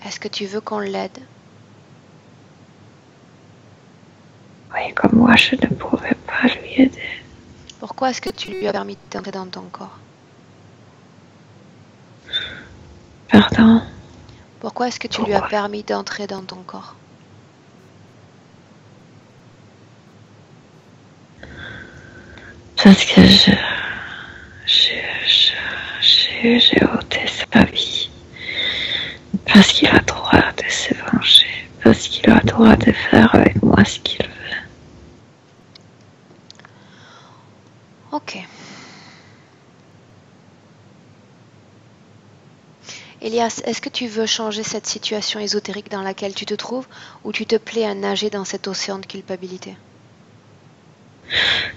Est-ce que tu veux qu'on l'aide? Oui, comme moi, je ne pouvais pas lui aider. Pourquoi est-ce que tu lui as permis d'entrer dans ton corps? Pardon? Pourquoi est-ce que tu lui as permis d'entrer dans ton corps? Parce que j'ai ôté sa vie. Parce qu'il a le droit de se venger. Parce qu'il a le droit de faire avec moi ce qu'il veut. Ok. Elias, est-ce que tu veux changer cette situation ésotérique dans laquelle tu te trouves ou tu te plais à nager dans cet océan de culpabilité?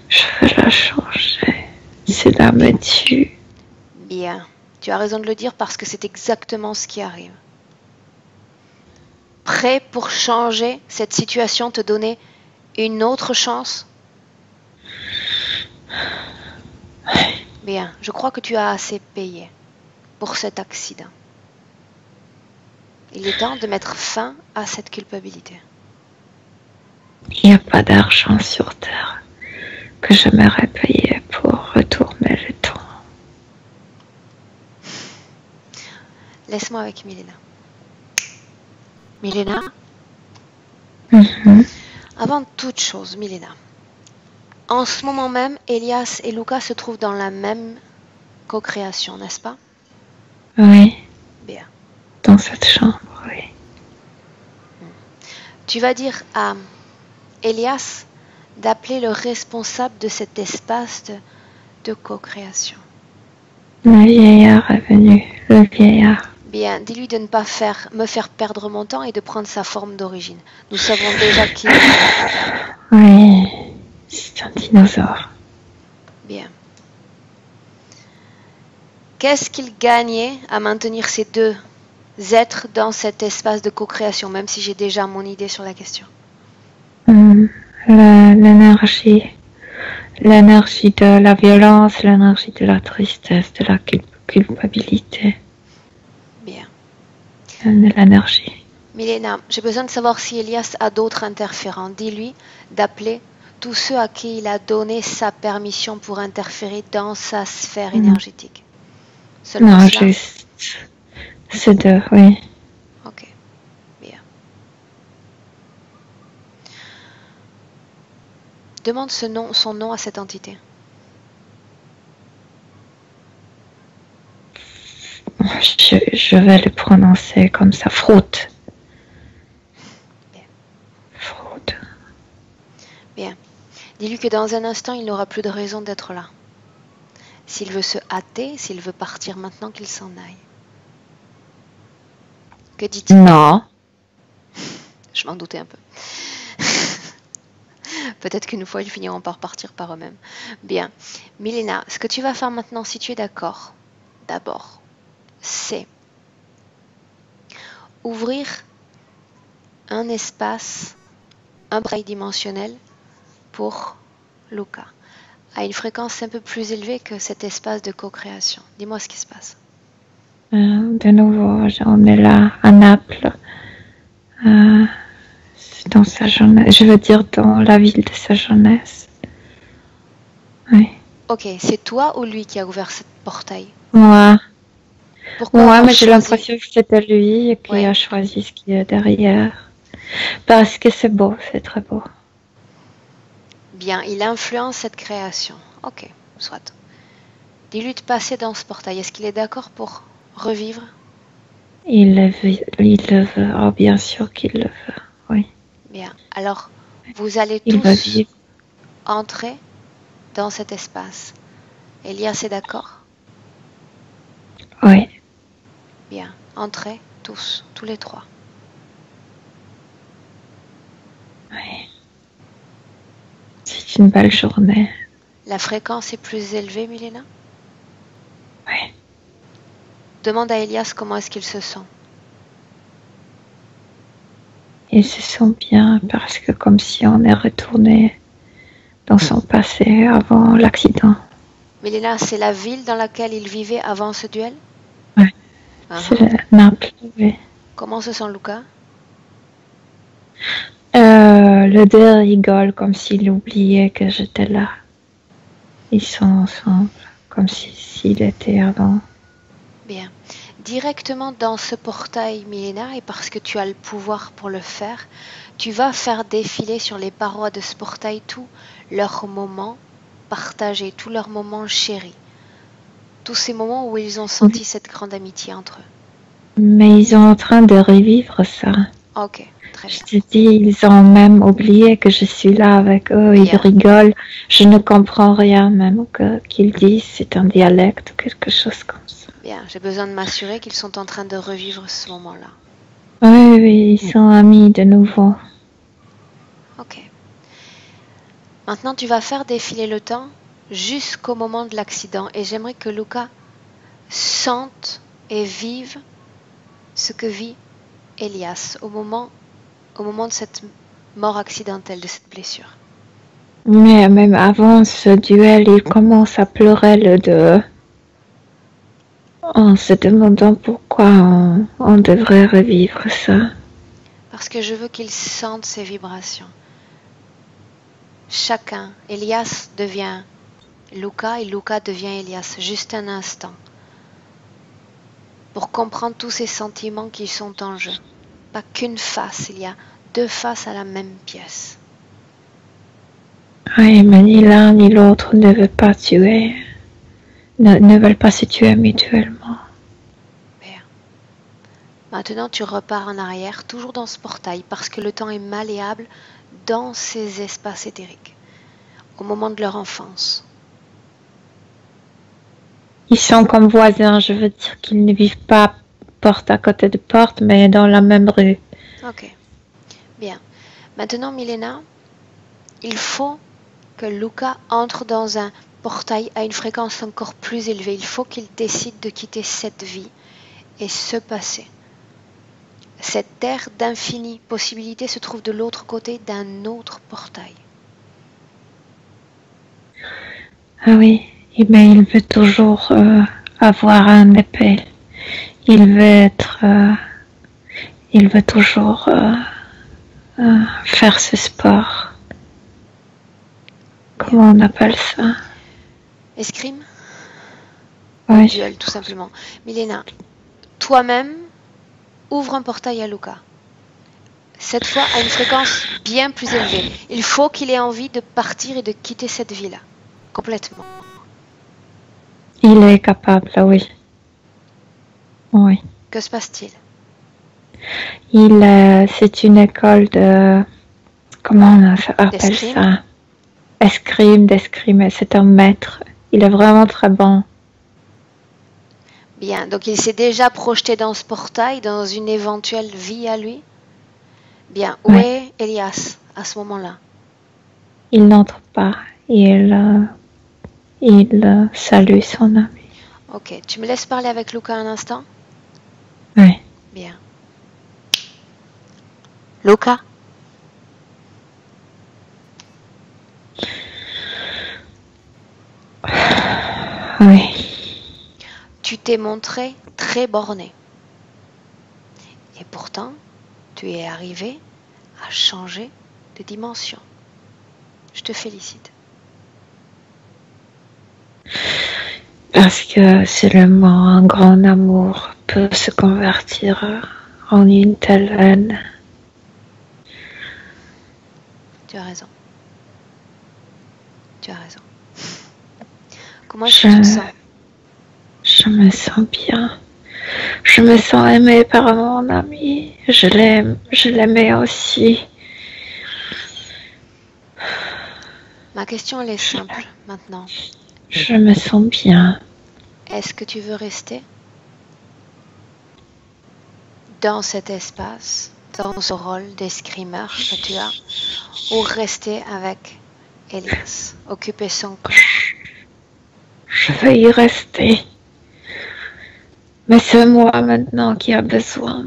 Je veux la changer. Cela me tue. Bien. Tu as raison de le dire parce que c'est exactement ce qui arrive. Prêt pour changer cette situation, te donner une autre chance? Bien. Je crois que tu as assez payé pour cet accident. Il est temps de mettre fin à cette culpabilité. Il n'y a pas d'argent sur terre que j'aimerais payer pour retourner le temps. Laisse-moi avec Milena. Milena? Avant toute chose, Milena. En ce moment même, Elias et Luca se trouvent dans la même co-création, n'est-ce pas? Oui. Bien. Dans cette chambre, oui. Tu vas dire à Elias d'appeler le responsable de cet espace de co-création. Le vieillard est venu, le vieillard. Bien, dis-lui de ne pas me faire perdre mon temps et de prendre sa forme d'origine. Nous savons déjà qui. Oui, c'est un dinosaure. Bien. Qu'est-ce qu'il gagnait à maintenir ces deux êtres dans cet espace de co-création, même si j'ai déjà mon idée sur la question? L'énergie de la violence, l'énergie de la tristesse, de la culpabilité. Bien. L'énergie. Milena, j'ai besoin de savoir si Elias a d'autres interférents. Dis-lui d'appeler tous ceux à qui il a donné sa permission pour interférer dans sa sphère énergétique. Seulement non, cela? Juste ces deux, oui. Ok, bien. Demande son nom à cette entité. Je vais le prononcer comme ça, Froute. Dis-lui que dans un instant, il n'aura plus de raison d'être là. S'il veut se hâter, s'il veut partir maintenant, qu'il s'en aille. Que dit-il? Non. Je m'en doutais un peu. Peut-être qu'une fois, ils finiront par partir par eux-mêmes. Bien. Milena, ce que tu vas faire maintenant, si tu es d'accord, d'abord, c'est ouvrir un espace, un braille dimensionnel pour Luca, à une fréquence un peu plus élevée que cet espace de co-création. Dis-moi ce qui se passe. De nouveau, on est là à Naples. Dans sa jeunesse, je veux dire dans la ville de sa jeunesse. Oui. Ok, c'est toi ou lui qui a ouvert ce portail? Moi. Pourquoi Moi, avoir mais j'ai choisi- l'impression que c'était lui qui Ouais. a choisi ce qui est derrière. Parce que c'est beau, c'est très beau. Bien, il influence cette création. Ok, soit. Dis-lui de passer dans ce portail. Est-ce qu'il est d'accord pour revivre? Il le veut. Oh, bien sûr qu'il le veut. Oui. Bien. Alors, vous allez Il va tous vivre. entrer dans cet espace. Elias est d'accord? Oui. Bien. Entrez tous les trois. Oui. C'est une belle journée. La fréquence est plus élevée, Milena? Oui. Demande à Elias comment est-ce qu'il se sent. Il se sent bien parce que comme si on est retourné dans son passé avant l'accident. Milena, c'est la ville dans laquelle il vivait avant ce duel? Ouais. C'est Naples, oui. Comment se sent Luca? Le deux rigole comme s'il oubliait que j'étais là. Ils sont ensemble, comme s'il était avant. Bien. Directement dans ce portail, Milena, et parce que tu as le pouvoir pour le faire, tu vas faire défiler sur les parois de ce portail tous leurs moments partagés, tous leurs moments chéris. Tous ces moments où ils ont senti cette grande amitié entre eux. Mais ils sont en train de revivre ça. Ok, très bien. Je te dis, ils ont même oublié que je suis là avec eux. Ils Bien. rigolent. Je ne comprends rien même qu'ils disent. C'est un dialecte ou quelque chose comme ça. Bien, j'ai besoin de m'assurer qu'ils sont en train de revivre ce moment-là. Oui, ils sont amis de nouveau. Ok. Maintenant, tu vas faire défiler le temps jusqu'au moment de l'accident et j'aimerais que Luca sente et vive ce que vit Elias au moment de cette mort accidentelle, de cette blessure. Mais même avant ce duel, il commence à pleurer le deux. En se demandant pourquoi on devrait revivre ça. Parce que je veux qu'il sente ces vibrations. Chacun, Elias devient Luca et Luca devient Elias, juste un instant. Pour comprendre tous ces sentiments qui sont en jeu. Pas qu'une face, il y a deux faces à la même pièce. Oui, mais ni l'un ni l'autre ne veut pas tuer. Ne veulent pas se tuer mutuellement. Bien. Maintenant, tu repars en arrière, toujours dans ce portail, parce que le temps est malléable dans ces espaces éthériques, au moment de leur enfance. Ils sont comme voisins, je veux dire qu'ils ne vivent pas porte à côté de porte, mais dans la même rue. Ok. Bien. Maintenant, Milena, il faut que Luca entre dans un portail à une fréquence encore plus élevée. Il faut qu'il décide de quitter cette vie et ce passé. Cette terre d'infinie possibilité se trouve de l'autre côté d'un autre portail. Ah oui, mais il veut toujours avoir un épée. Il veut toujours faire ce sport. Comment on appelle ça? Escrime? Oui. Duel, tout simplement. Milena, toi-même, ouvre un portail à Luca. Cette fois à une fréquence bien plus élevée. Il faut qu'il ait envie de partir et de quitter cette vie-là. Complètement. Il est capable, oui. Oui. Que se passe-t-il? C'est une école de... Comment on appelle D'escrime? ça? d'escrime. C'est un maître. Il est vraiment très bon. Bien, donc il s'est déjà projeté dans ce portail, dans une éventuelle vie à lui. Bien, où est Elias à ce moment-là? Il n'entre pas. Il salue son ami. Ok, tu me laisses parler avec Luca un instant? Oui. Bien. Luca? Oui. Tu t'es montré très borné. Et pourtant, tu es arrivé à changer de dimension. Je te félicite. Parce que seulement un grand amour peut se convertir en une telle haine. Tu as raison. Tu as raison. Comment est-ce que tu te sens? Je me sens bien. Je me sens aimée par mon ami. Je l'aimais aussi. Ma question, elle est simple maintenant. Je me sens bien. Est-ce que tu veux rester dans cet espace, dans ce rôle d'escrimeur que tu as, ou rester avec Elias, occuper son corps? Je vais y rester. Mais c'est moi maintenant qui a besoin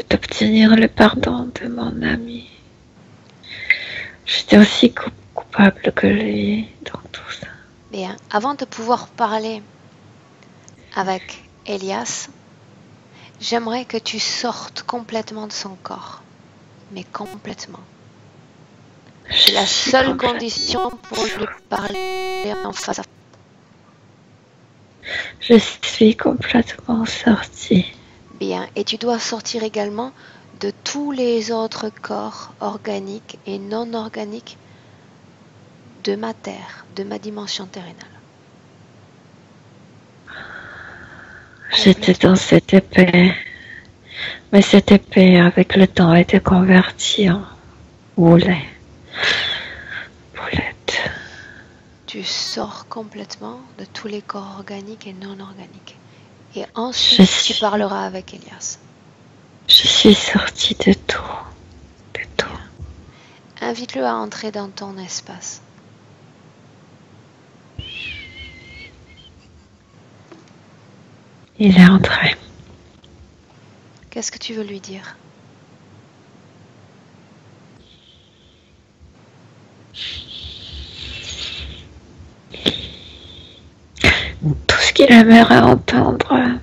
d'obtenir le pardon de mon ami. J'étais aussi coupable que lui dans tout ça. Bien, avant de pouvoir parler avec Elias, j'aimerais que tu sortes complètement de son corps, mais complètement. C'est la seule condition pour lui parler en face à face. Je suis complètement sortie. Bien, et tu dois sortir également de tous les autres corps organiques et non organiques de ma terre, de ma dimension terrénale. J'étais dans cette épée, mais cette épée avec le temps a été convertie en boulette. Tu sors complètement de tous les corps organiques et non organiques. Et ensuite, tu parleras avec Elias. Je suis sortie de tout. De tout. Invite-le à entrer dans ton espace. Il est entré. Qu'est-ce que tu veux lui dire? Tout ce qu'il aimerait entendre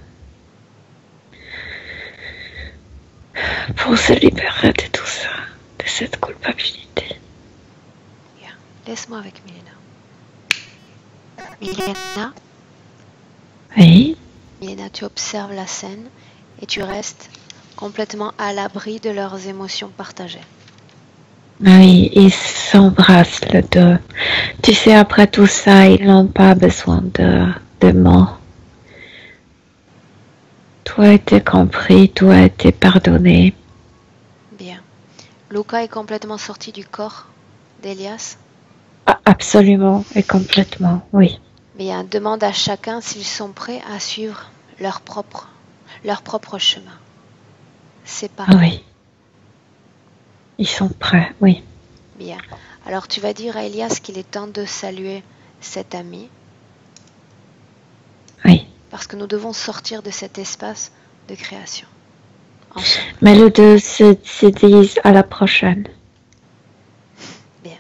pour se libérer de tout ça, de cette culpabilité. Bien. Laisse-moi avec Milena. Milena? Oui. Milena, tu observes la scène et tu restes complètement à l'abri de leurs émotions partagées. Oui, ils s'embrassent les deux. Tu sais, après tout ça, ils n'ont pas besoin de mots. Tout a été compris, tout a été pardonné. Bien. Luca est complètement sorti du corps d'Elias? Absolument et complètement, oui. Bien, demande à chacun s'ils sont prêts à suivre leur propre chemin. Séparément. Oui. Ils sont prêts, oui. Bien. Alors tu vas dire à Elias qu'il est temps de saluer cet ami. Oui. Parce que nous devons sortir de cet espace de création. Ensemble. Mais les deux se disent à la prochaine. Bien.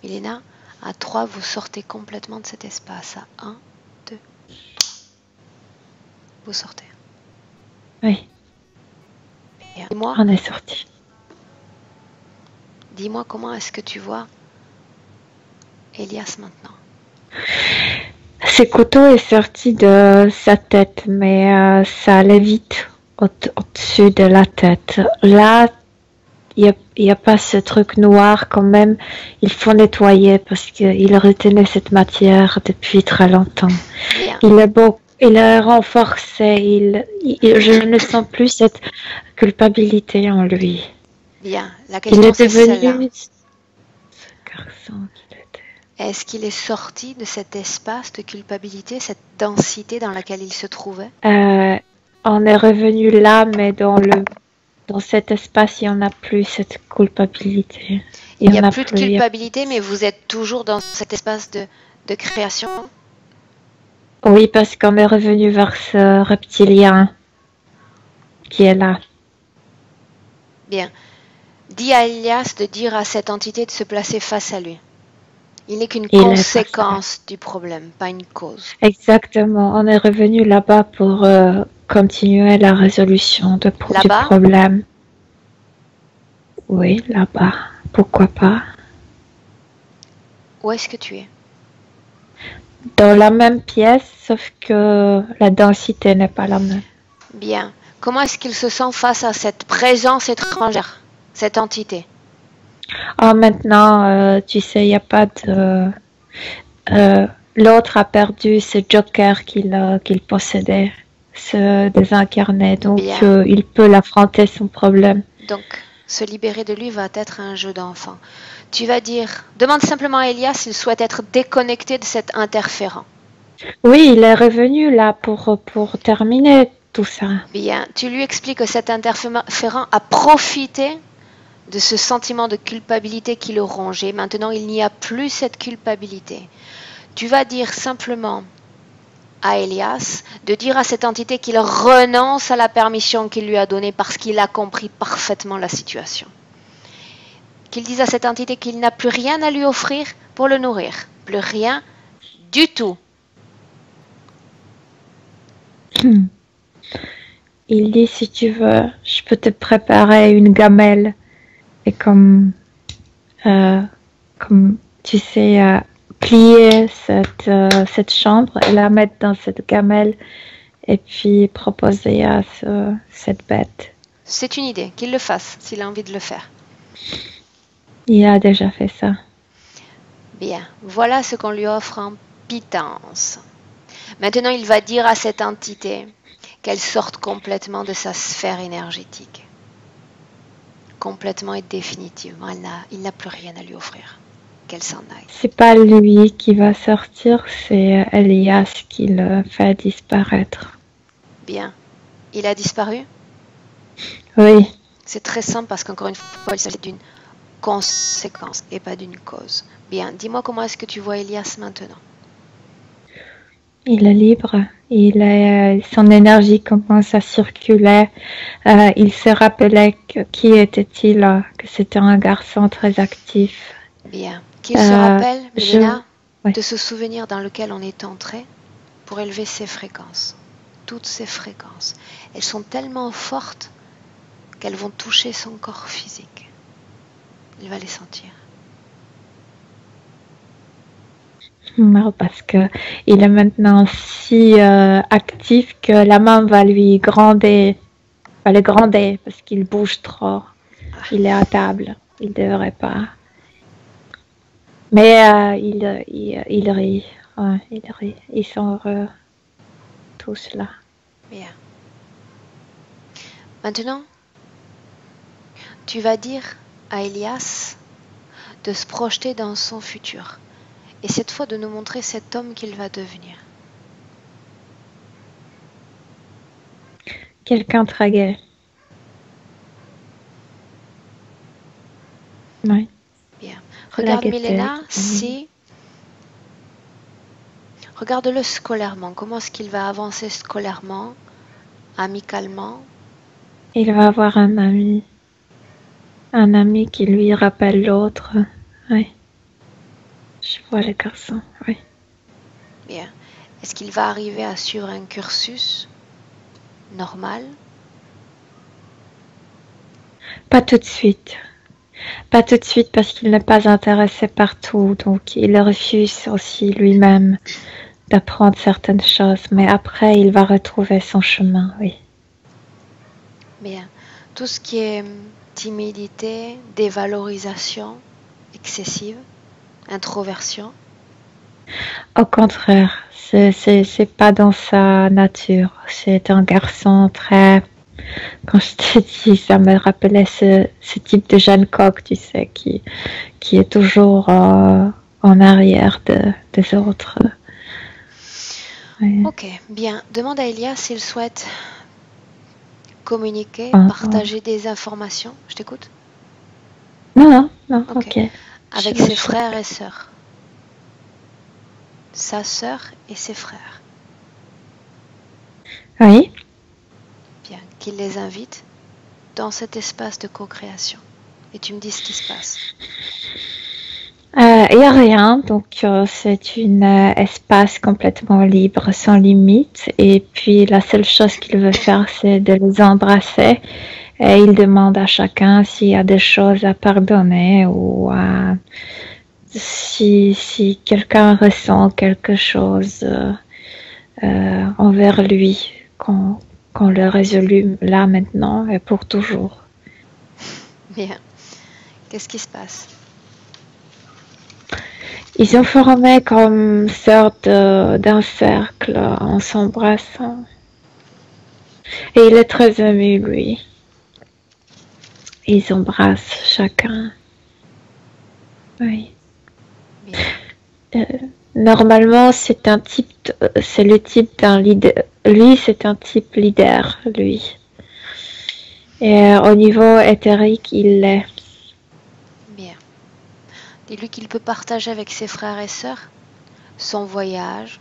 Milena, à 3, vous sortez complètement de cet espace. À 1, 2, 3. Vous sortez. Oui. Bien. Dis-moi, On est sortis. dis-moi comment est-ce que tu vois Elias maintenant? Ce couteau est sorti de sa tête, mais ça allait vite au-dessus de la tête. Là, il n'y a pas ce truc noir quand même. Il faut nettoyer parce qu'il retenait cette matière depuis très longtemps. Bien. Il est beau, il est renforcé. Je ne sens plus cette culpabilité en lui. Bien. La question Il est c'est celle-là. devenu ce garçon qu'il était. Est-ce qu'il est sorti de cet espace de culpabilité, cette densité dans laquelle il se trouvait? On est revenu là, mais dans cet espace, il n'y en a plus cette culpabilité. Il n'y a plus de culpabilité, mais vous êtes toujours dans cet espace de création? Oui, parce qu'on est revenu vers ce reptilien qui est là. Bien. Dis à Elias de dire à cette entité de se placer face à lui. Il n'est qu'une conséquence du problème, pas une cause. Exactement. On est revenu là-bas pour continuer la résolution du problème. Oui, là-bas. Pourquoi pas? Où est-ce que tu es? Dans la même pièce, sauf que la densité n'est pas la même. Bien. Comment est-ce qu'il se sent face à cette présence étrangère, cette entité? Maintenant, tu sais, il n'y a pas de... l'autre a perdu ce joker qu'il possédait, se désincarner, donc il peut l'affronter son problème. Donc, se libérer de lui va être un jeu d'enfant. Tu vas dire, demande simplement à Elias s'il souhaite être déconnecté de cet interférent. Oui, il est revenu là pour terminer tout ça. Bien, tu lui expliques que cet interférent a profité de ce sentiment de culpabilité qui le rongeait. Maintenant, il n'y a plus cette culpabilité. Tu vas dire simplement à Elias de dire à cette entité qu'il renonce à la permission qu'il lui a donnée parce qu'il a compris parfaitement la situation. Qu'il dise à cette entité qu'il n'a plus rien à lui offrir pour le nourrir. Plus rien du tout. Il dit, si tu veux, je peux te préparer une gamelle. Et comme tu sais, plier cette chambre et la mettre dans cette gamelle et puis proposer à cette bête. C'est une idée, qu'il le fasse s'il a envie de le faire. Il a déjà fait ça. Bien, voilà ce qu'on lui offre en pitance. Maintenant, il va dire à cette entité qu'elle sorte complètement de sa sphère énergétique. Complètement et définitivement, il n'a plus rien à lui offrir. Qu'elle s'en aille. C'est pas lui qui va sortir, c'est Elias qui le fait disparaître. Bien. Il a disparu? Oui. C'est très simple parce qu'encore une fois, il s'agit d'une conséquence et pas d'une cause. Bien. Dis-moi comment est-ce que tu vois Elias maintenant? Il est libre, son énergie commence à circuler. Il se rappelait qui était-il, que c'était un garçon très actif. Bien. Qu'il se rappelle, Mélina, de ce souvenir dans lequel on est entré pour élever ses fréquences. Toutes ces fréquences. Elles sont tellement fortes qu'elles vont toucher son corps physique. Il va les sentir. Non, parce que il est maintenant si actif que la main va lui le gronder parce qu'il bouge trop. Il est à table, il devrait pas. Mais il rit, ouais, il rit. Ils sont heureux, tous là. Bien. Maintenant, tu vas dire à Elias de se projeter dans son futur. Et cette fois de nous montrer cet homme qu'il va devenir. Quelqu'un très gai. Oui. Bien. Regarde Milena, si... Regarde-le scolairement. Comment est-ce qu'il va avancer scolairement, amicalement? Il va avoir un ami. Un ami qui lui rappelle l'autre. Oui. Je vois le garçon, oui. Bien. Est-ce qu'il va arriver à suivre un cursus normal? Pas tout de suite. Pas tout de suite parce qu'il n'est pas intéressé par tout. Donc il refuse aussi lui-même d'apprendre certaines choses. Mais après, il va retrouver son chemin, oui. Bien. Tout ce qui est timidité, dévalorisation excessive, introversion? Au contraire, c'est pas dans sa nature. C'est un garçon très... Quand je te dis, ça me rappelait ce type de jeune coq, tu sais, qui est toujours en arrière des autres. Ouais. Ok, bien. Demande à Elia s'il souhaite communiquer, Ah, partager des informations. Je t'écoute. Non, Ok. ok. Avec Je le ses souhaite. frères et sœurs. Sa sœur et ses frères. Oui. Bien. Qu'il les invite dans cet espace de co-création. Et tu me dis ce qui se passe. Il n'y a rien, donc c'est un espace complètement libre, sans limite. Et puis la seule chose qu'il veut faire, c'est de les embrasser. Et il demande à chacun s'il y a des choses à pardonner ou si quelqu'un ressent quelque chose envers lui, qu'on le résolue là maintenant et pour toujours. Bien. Qu'est-ce qui se passe? Ils ont formé comme sorte d'un cercle en s'embrassant. Et il est très ému, lui. Ils embrassent chacun. Oui. Bien. Normalement, c'est le type d'un leader. Lui, c'est un type leader, lui. Et au niveau éthérique, il l'est. Bien. Dis-lui qu'il peut partager avec ses frères et sœurs son voyage,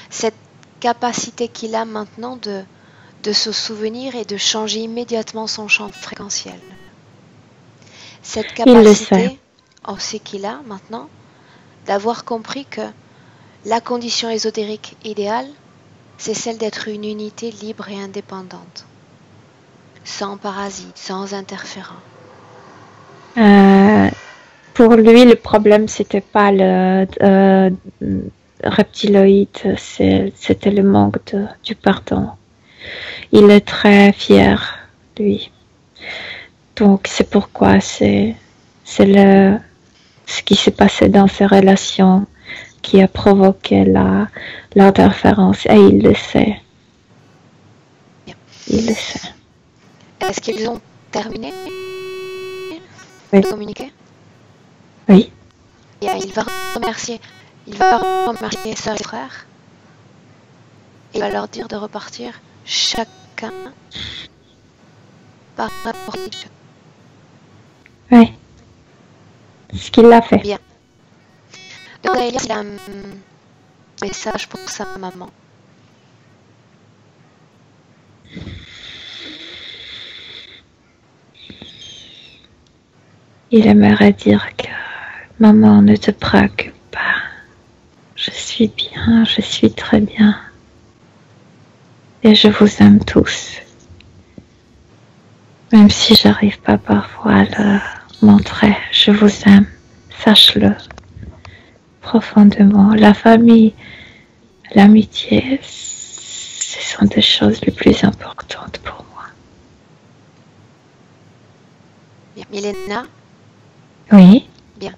cette capacité qu'il a maintenant de se souvenir et de changer immédiatement son champ fréquentiel. Cette capacité aussi qu'il a maintenant d'avoir compris que la condition ésotérique idéale, c'est celle d'être une unité libre et indépendante, sans parasite, sans interférent. Pour lui, le problème, c'était pas le reptiloïde, c'était le manque du pardon. Il est très fier, lui. Donc, c'est pourquoi c'est ce qui s'est passé dans ces relations qui a provoqué l'interférence. Et il le sait. Il le sait. Est-ce qu'ils ont terminé Oui. de communiquer? Oui. Et il va remercier sœurs et frères. Et il va leur dire de repartir chacun par rapport à Dieu. Oui. Ce qu'il a fait. Bien. Donc Elias, il a un message pour sa maman. Il aimerait dire que maman, ne te préoccupe pas. Je suis bien, je suis très bien. Et je vous aime tous. Même si j'arrive pas parfois à le montrer, je vous aime. Sache-le profondément. La famille, l'amitié, ce sont des choses les plus importantes pour moi. Bien. Milena, Oui. bien.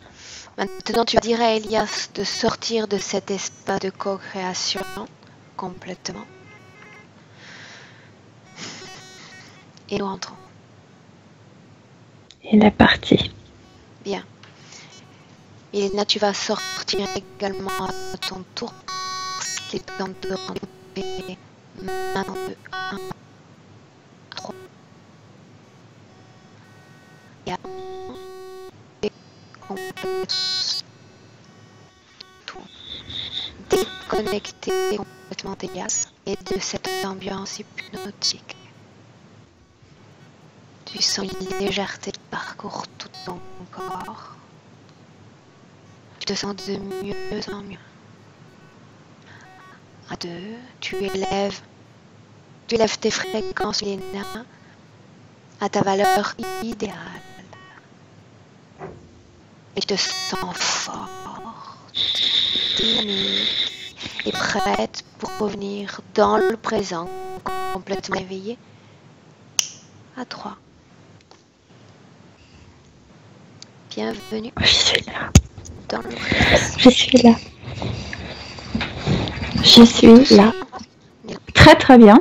Maintenant, tu vas dire à Elias de sortir de cet espace de co-création complètement. Et nous rentrons. Il est parti. Bien. Milena, tu vas sortir également à ton tour. Ce qui est temps de rentrer maintenant de 1 à 3. Et déconnecter complètement d'Elias et de cette ambiance hypnotique. Tu sens une légèreté qui parcourt tout ton corps. Tu te sens de mieux en mieux. À 2, tu élèves tes fréquences, Léna, à ta valeur idéale. Et tu te sens forte, dynamique et prête pour revenir dans le présent, complètement éveillée. À 3. Bienvenue Je suis là. dans le présent. Je suis là. Je suis là. Très très bien.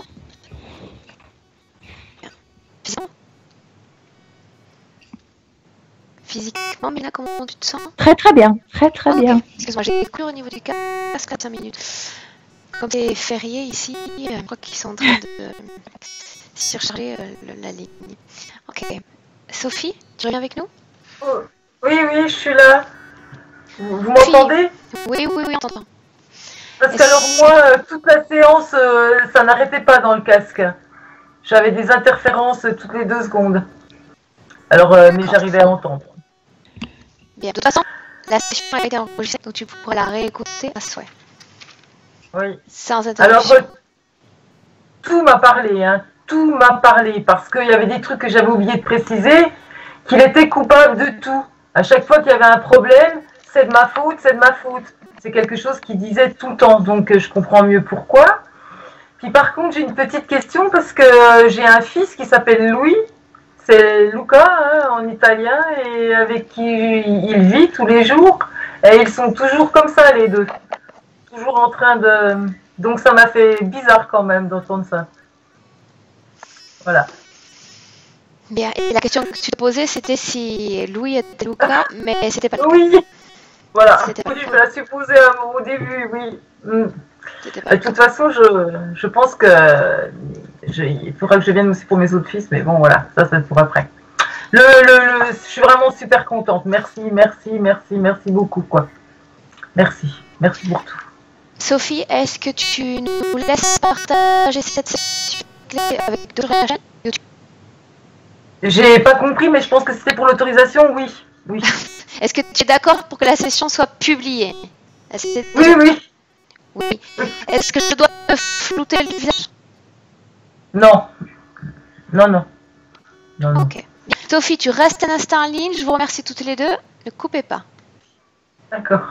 physiquement, Mila, comment tu te sens? Très très bien, très très Ok. bien. Excuse-moi, j'ai couru au niveau du casque à 5 minutes. Comme c'est férié ici, je crois qu'ils sont en train de surcharger la ligne. Ok. Sophie, tu reviens avec nous? Oh, oui, oui, je suis là. Vous m'entendez? Oui, on t'entend. Parce qu'alors moi, toute la séance, ça n'arrêtait pas dans le casque. J'avais des interférences toutes les 2 secondes. Alors, mais j'arrivais à entendre. Bien, de toute façon, la session a été enregistrée, donc tu pourras la réécouter à souhait. Oui. Sans Alors, interruption. tout m'a parlé, hein. Tout m'a parlé, parce qu'il y avait des trucs que j'avais oublié de préciser, qu'il était coupable de tout. À chaque fois qu'il y avait un problème, c'est de ma faute, c'est de ma faute. C'est quelque chose qu'il disait tout le temps, donc je comprends mieux pourquoi. Puis par contre, j'ai une petite question, parce que j'ai un fils qui s'appelle Louis, c'est Luca hein, en italien, et avec qui il vit tous les jours, et ils sont toujours comme ça les deux. Toujours en train de... Donc ça m'a fait bizarre quand même d'entendre ça. Voilà. Bien, et la question que tu te posais, c'était si Louis était Luca, mais c'était pas le cas. Oui, voilà. C'était pas Oui, le je cas. l'ai supposé au début, oui. C'était pas le De cas. toute façon, je pense que il faudra que je vienne aussi pour mes autres fils, mais bon, voilà, ça c'est pour après. Je suis vraiment super contente. Merci, merci, merci, merci beaucoup, quoi. Merci, merci pour tout. Sophie, est-ce que tu nous laisses partager cette session avec d'autres chaînes YouTube? J'ai pas compris, mais je pense que c'était pour l'autorisation, oui. Oui, Est-ce que tu es d'accord pour que la session soit publiée? oui, oui. Oui. Est-ce que je dois me flouter le visage? Non, non, non. Non, non. Ok. Sophie, tu restes un instant en ligne. Je vous remercie toutes les deux. Ne coupez pas. D'accord.